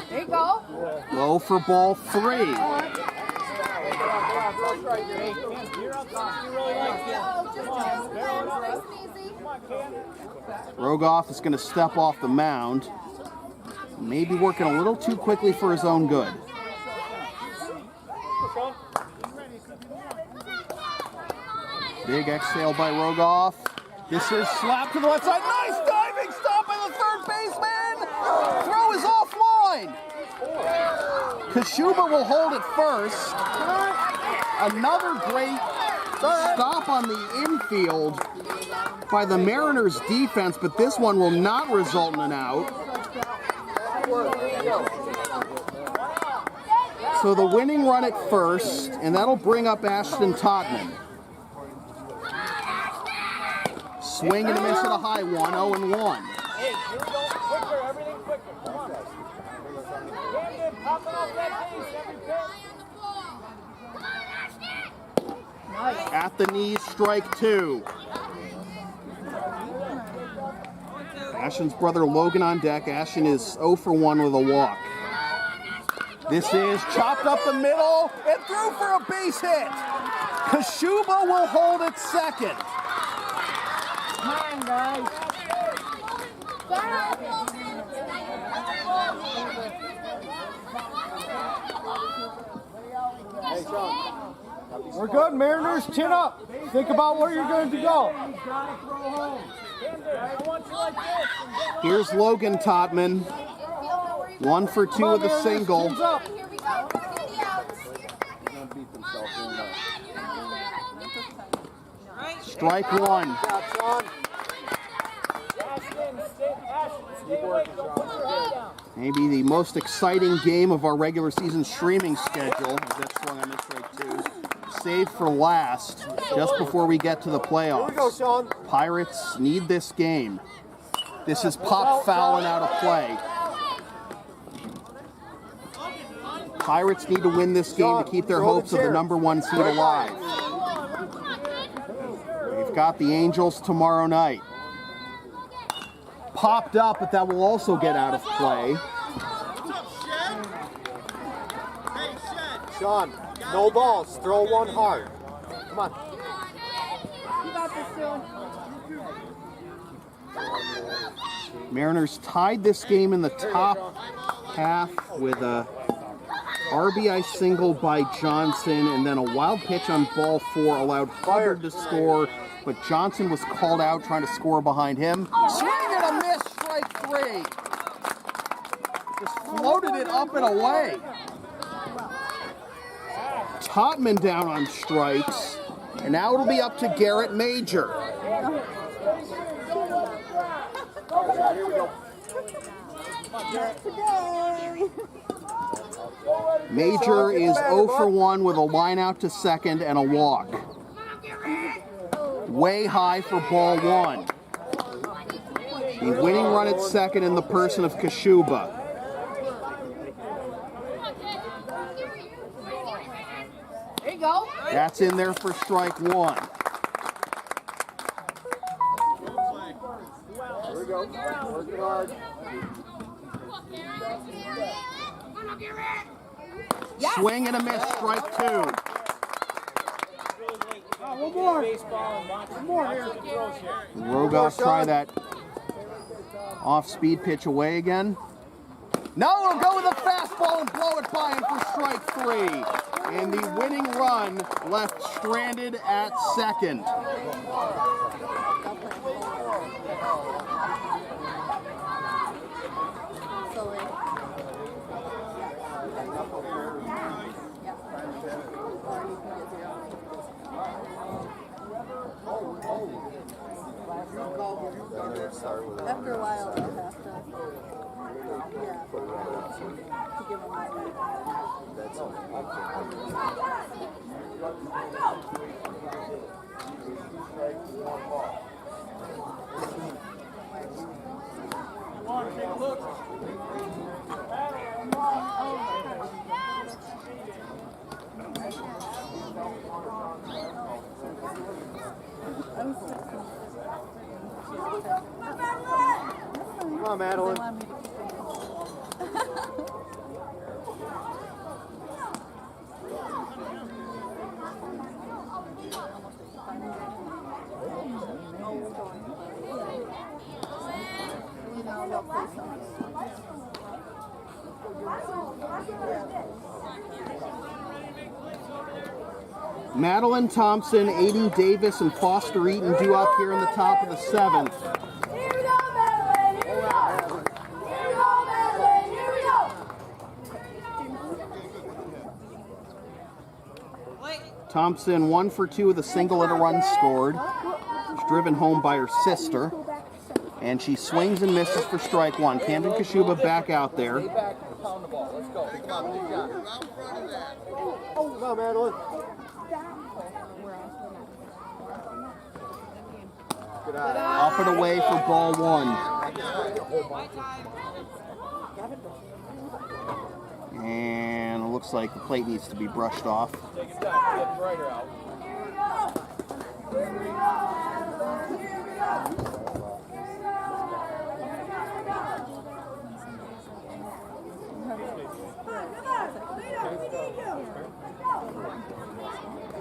B: There you go.
A: Low for ball 3. Rogoff is going to step off the mound. Maybe working a little too quickly for his own good. Big exhale by Rogoff. This is slapped to the left side. Nice diving stop by the third baseman. Throw is offline. Kashuba will hold it first. Another great stop on the infield by the Mariners defense, but this one will not result in an out. So the winning run at first, and that'll bring up Ashton Totman. Swing and a miss at a high one, 0-1.
F: Hey, here we go. Quicker, everything quicker. Come on. Camden, popping off that base every pitch.
A: At the knees, strike two. Ashton's brother Logan on deck. Ashton is 0 for 1 with a walk. This is chopped up the middle and through for a base hit. Kashuba will hold it second.
H: Come on, guys.
C: Hey, Sean.
F: We're good, Mariners. Chin up. Think about where you're going to go.
A: Here's Logan Totman. 1 for 2 with a single. Strike one. Maybe the most exciting game of our regular season streaming schedule. That swung on this strike two. Saved for last, just before we get to the playoffs.
C: Here we go, Sean.
A: Pirates need this game. This is pop fouling out of play. Pirates need to win this game to keep their hopes of the #1 seed alive. We've got the Angels tomorrow night. Popped up, but that will also get out of play.
C: Sean, no balls. Throw one hard. Come on.
B: You got this, too.
A: Mariners tied this game in the top half with a RBI single by Johnson, and then a wild pitch on ball 4 allowed Hubbard to score, but Johnson was called out trying to score behind him. Swing and a miss, strike 3. Just floated it up and away. Totman down on strikes, and now it'll be up to Garrett Major. Major is 0 for 1 with a line out to second and a walk. Way high for ball 1. The winning run at second in the person of Kashuba.
I: There you go.
A: That's in there for strike 1.
C: Here we go. Working hard.
A: Swing and a miss, strike 2.
F: One more. One more here.
A: Rogoff try that off-speed pitch away again. No, he'll go with a fastball and blow it by him for strike 3. And the winning run left stranded at second.
B: After a while, I'll have to. Yeah. To give them
F: Come on, take a look.
C: Come on, Madeline.
A: Madeline Thompson, Aiden Davis, and Foster Eaton due up here in the top of the 7th.
I: Here we go, Madeline. Here we go. Here we go, Madeline. Here we go.
A: Thompson 1 for 2 with a single and a run scored. She's driven home by her sister. And she swings and misses for strike 1. Camden Kashuba back out there.
D: Stay back, pound the ball. Let's go. Come on, you got it.
C: Come on, Madeline.
A: Up and away for ball 1. And it looks like the plate needs to be brushed off.
D: Take it down. Get brighter out.
I: Here we go. Here we go.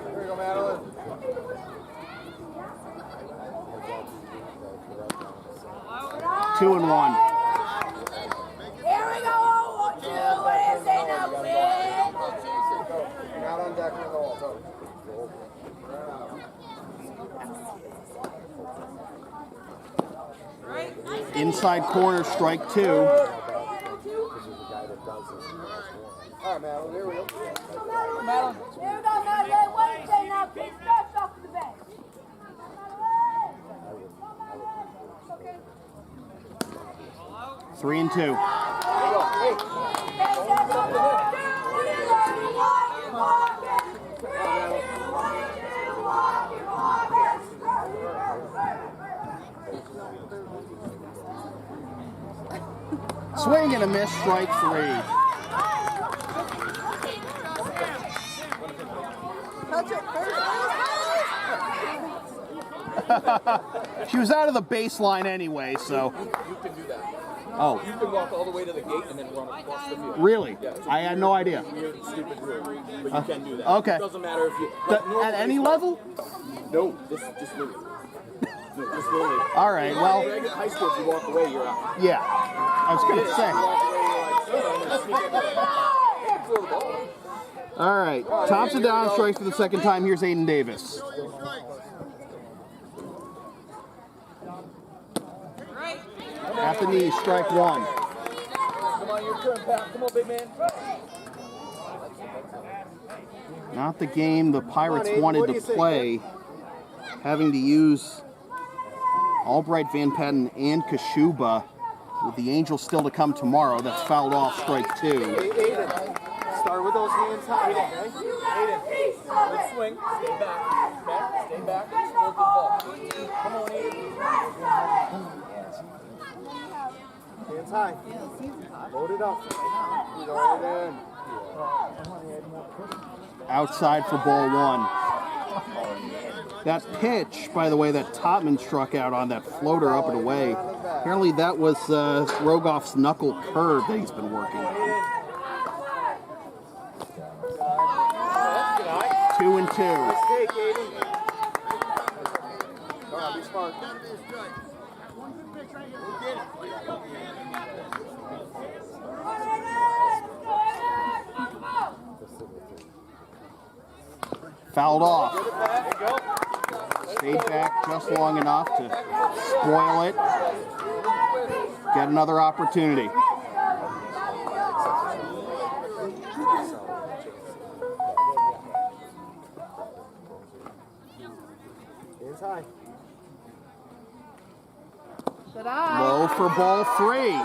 C: Here we go, Madeline.
A: 2 and 1.
I: Here we go. What is it now, kid?
C: You're not on deck at all. Go.
A: Inside corner, strike 2.
C: All right, Madeline. Here we go.
I: Madeline. Here we go, Madeline. What is it now, kid? Stretch off to the bench. Okay.
A: 3 and 2. Swing and a miss, strike 3.
B: Touch it first.
A: She was out of the baseline anyway, so.
D: You can do that.
A: Oh,
D: You can walk all the way to the gate and then run across the field.
A: really?
D: Yeah, it's a
A: I had no idea.
D: weird, stupid rule, but you can do that.
A: Okay.
D: It doesn't matter if you.
A: At any level?
D: No, just move. No, just literally.
A: All right, well,
D: At high school, if you walk away, you're out.
A: yeah. I was going to say.
D: Throw the ball.
A: All right, Thompson down, strikes for the second time. Here's Aiden Davis. At the knee, strike 1.
D: Come on, your turn, Pat. Come on, big man.
A: Not the game the Pirates wanted to play, having to use Albright, Van Patten, and Kashuba, with the Angels still to come tomorrow. That's fouled off, strike 2.
C: Aiden, start with those hands high, okay?
D: Aiden, good swing. Stay back. Okay? Stay back. Score the ball. Come on, Aiden.
C: Hands high. Load it up. Load it in.
A: Outside for ball 1. That pitch, by the way, that Topman struck out on, that floater up and away, apparently that was Rogoff's knuckle curve that he's been working on. 2 and 2.
C: Take, Aiden. Come on, be smart.
A: Fouled off. Stayed back just long enough to spoil it. Get another opportunity.
C: Hands high.
A: Low for ball 3.
C: Come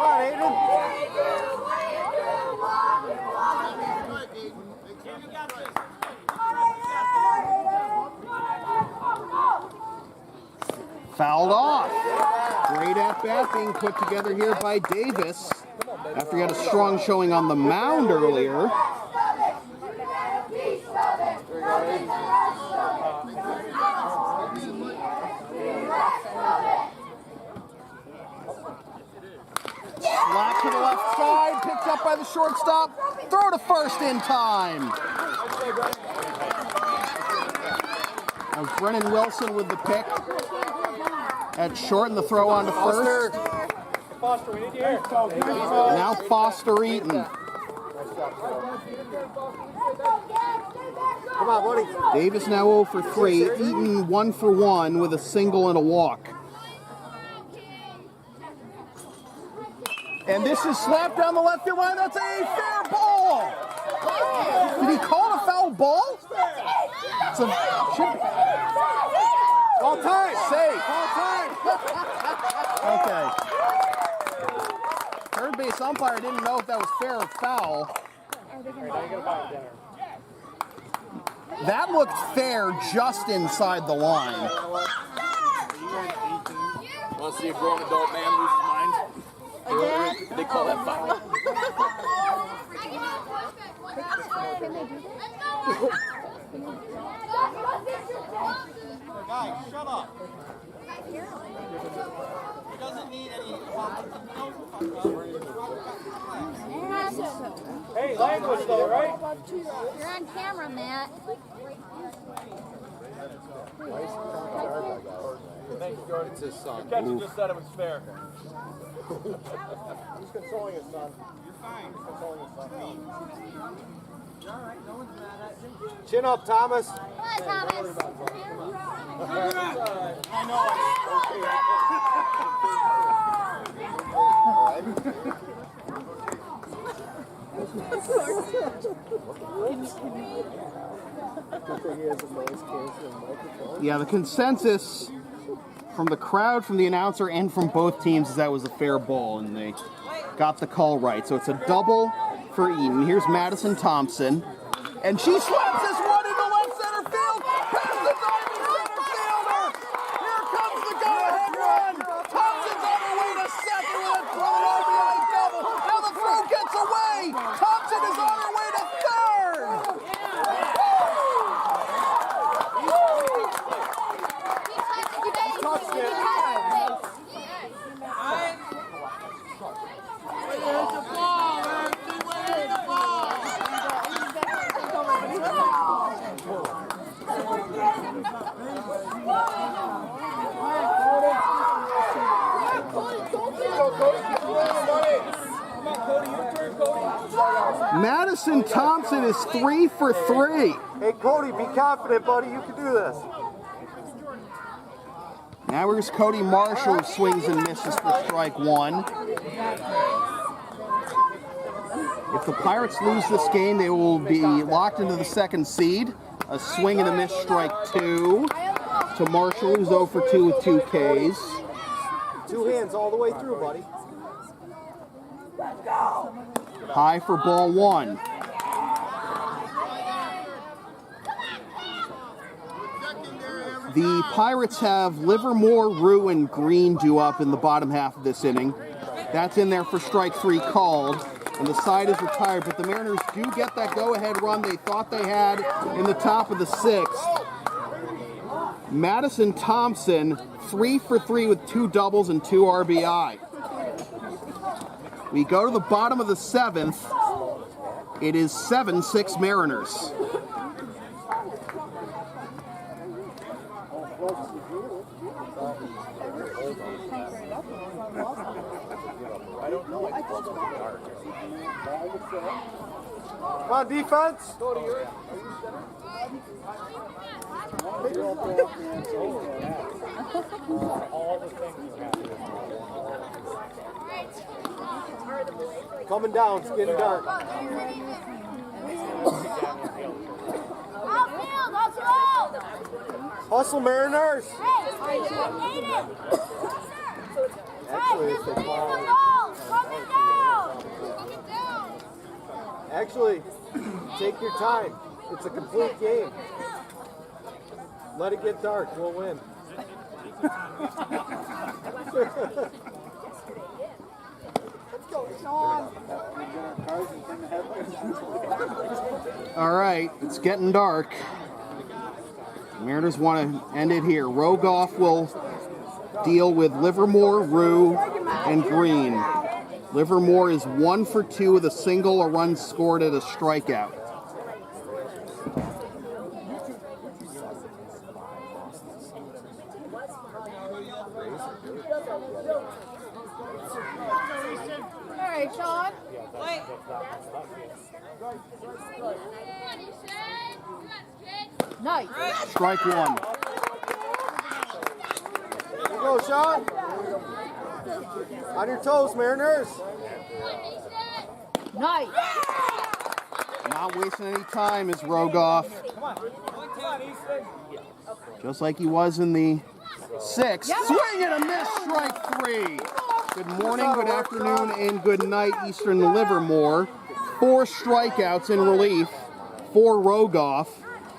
C: on, Aiden.
A: Fouled off. Great at-bat being put together here by Davis after he had a strong showing on the mound earlier. Slap to the left side, picked up by the shortstop. Throw to first in time. That was Brennan Wilson with the pick at short, and the throw on to first.
C: Foster, we need you here.
A: Now Foster Eaton.
C: Come on, buddy.
A: Davis now 0 for 3. Eaton 1 for 1 with a single and a walk. And this is slapped down the left field line. That's a fair ball. Did he call a foul ball? It's a
C: All time.
A: safe.
C: All time.
A: Okay. Third base umpire didn't know if that was fair or foul. That looked fair just inside the line.
D: Want to see a grown adult man lose his mind? They call that foul.
F: Guys, shut up. He doesn't need any
C: Hey, language though, right?
I: You're on camera, Matt.
C: It's his son.
D: Catcher just said it was fair.
C: He's consoling his son.
F: You're fine.
C: He's consoling his son. Chin up, Thomas.
I: Come on, Thomas.
F: I know.
A: Yeah, the consensus from the crowd, from the announcer, and from both teams is that was a fair ball, and they got the call right. So it's a double for Eaton. Here's Madison Thompson, and she slaps this one into left center field, past the diving center fielder. Here comes the go-ahead run. Thompson's on her way to second with an RBI double. Now the throw gets away. Thompson is on her way to third. Madison Thompson is 3 for 3.
C: Hey, Cody, be confident, buddy. You can do this.
A: Now here's Cody Marshall, who swings and misses for strike one. If the Pirates lose this game, they will be locked into the second seed. A swing and a miss, strike two to Marshall, who's 0 for 2 with 2 Ks.
C: Two hands all the way through, buddy.
A: High for ball one. The Pirates have Livermore, Rue, and Green due up in the bottom half of this inning. That's in there for strike three called, and the side is retired, but the Mariners do get that go-ahead run they thought they had in the top of the sixth. Madison Thompson, 3 for 3 with 2 doubles and 2 RBI. We go to the bottom of the seventh. It is 7-6 Mariners.
C: Come on, defense. Coming down, it's getting dark.
I: Outfield, let's roll!
C: Hustle, Mariners.
I: Actually,
C: if they call, actually, take your time. It's a complete game. Let it get dark. We'll win.
A: All right, it's getting dark. Mariners want to end it here. Rogoff will deal with Livermore, Rue, and Green. Livermore is 1 for 2 with a single, a run scored, and a strikeout.
B: All right, Sean. Nice.
A: Strike one.
C: Here you go, Sean. On your toes, Mariners.
B: Nice.
A: Not wasting any time is Rogoff. Just like he was in the sixth. Swing and a miss, strike three. Good morning, good afternoon, and good night, Eastern Livermore. 4 strikeouts in relief for Rogoff,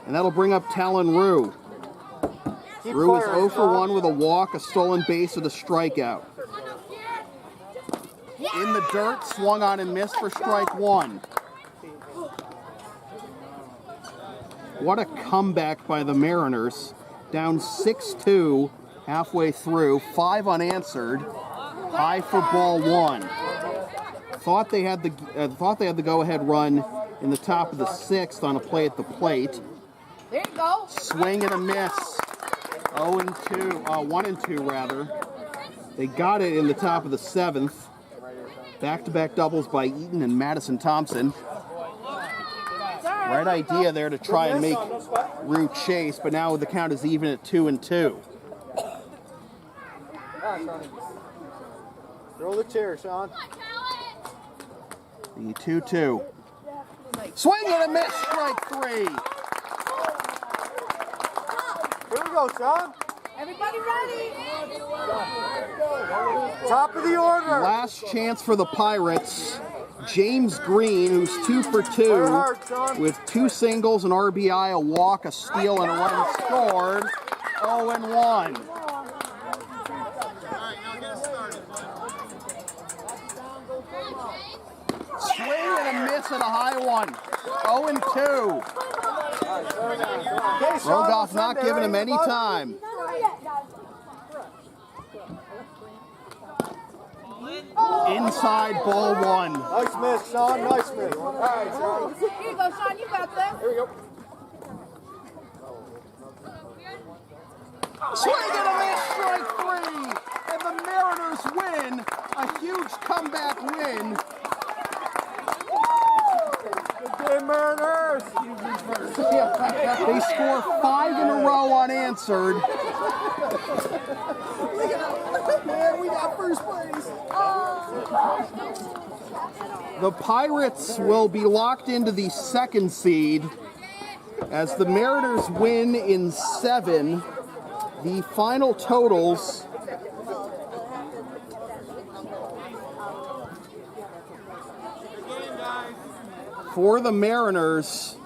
A: and that'll bring up Talon Rue. Rue is 0 for 1 with a walk, a stolen base, and a strikeout. In the dirt, swung on and missed for strike one. What a comeback by the Mariners. Down 6-2 halfway through, 5 unanswered, high for ball one. Thought they had the go-ahead run in the top of the 6th on a play at the plate.
B: There you go.
A: Swing and a miss. 1 and 2 rather. They got it in the top of the 7th. Back-to-back doubles by Eaton and Madison Thompson. Right idea there to try and make Rue chase, but now the count is even at 2 and 2.
C: Throw the chair, Sean.
A: The 2-2. Swing and a miss, strike three.
C: Here we go, Sean.
B: Everybody ready?
C: Top of the order.
A: Last chance for the Pirates. James Green, who's 2 for 2, with 2 singles, an RBI, a walk, a steal, and a run scored. 0 and 1. Swing and a miss and a high one. 0 and 2. Rogoff not giving him any time. Inside ball one.
C: Nice miss, Sean. Nice miss. All right, Sean.
B: Here you go, Sean. You got this.
C: Here we go.
A: Swing and a miss, strike three. And the Mariners win. A huge comeback win.
C: Good game, Mariners.
A: They score 5 in a row unanswered.
C: Man, we got first place.
A: The Pirates will be locked into the 2nd seed as the Mariners win in 7. The final totals for the Mariners: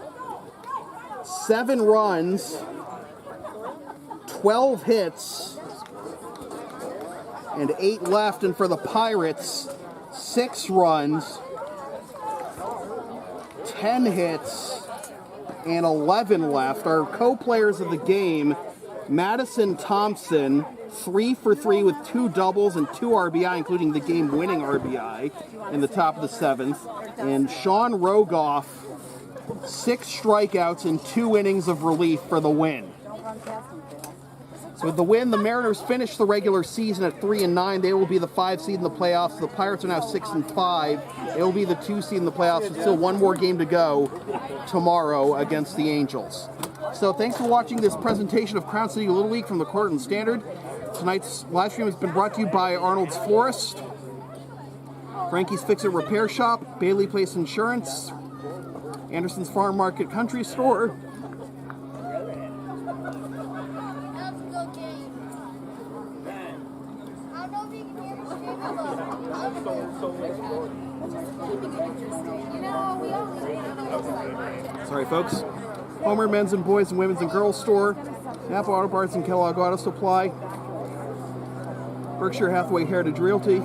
A: 7 runs, 12 hits, and 8 left. And for the Pirates, 6 runs, 10 hits, and 11 left. Our co-players of the game: Madison Thompson, 3 for 3 with 2 doubles and 2 RBI, including the game-winning RBI in the top of the 7th. And Sean Rogoff, 6 strikeouts and 2 innings of relief for the win. So with the win, the Mariners finish the regular season at 3 and 9. They will be the 5 seed in the playoffs. The Pirates are now 6 and 5. They will be the 2 seed in the playoffs. With still 1 more game to go tomorrow against the Angels. So thanks for watching this presentation of Crown City Little League from the Cortland Standard. Tonight's live stream has been brought to you by Arnold's Florist, Frankys Fix Repair Shop, Bailey Place Insurance, Anderson's Farm Market Country Store, sorry folks, Homer Men's and Boys and Women's and Girls Store, Napa Auto Parts and Kellogg Auto Supply, Berkshire Hathaway Heritage Realty,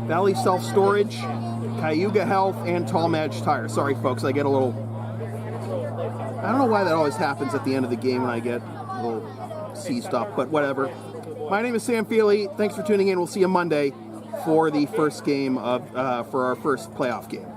A: Valley Self-Storage, Cayuga Health, and Tallmadge Tire. Sorry folks, I get a little, I don't know why that always happens at the end of the game when I get a little seized up, but whatever. My name is Sam Feely. Thanks for tuning in. We'll see you Monday for the first game of, for our first playoff game.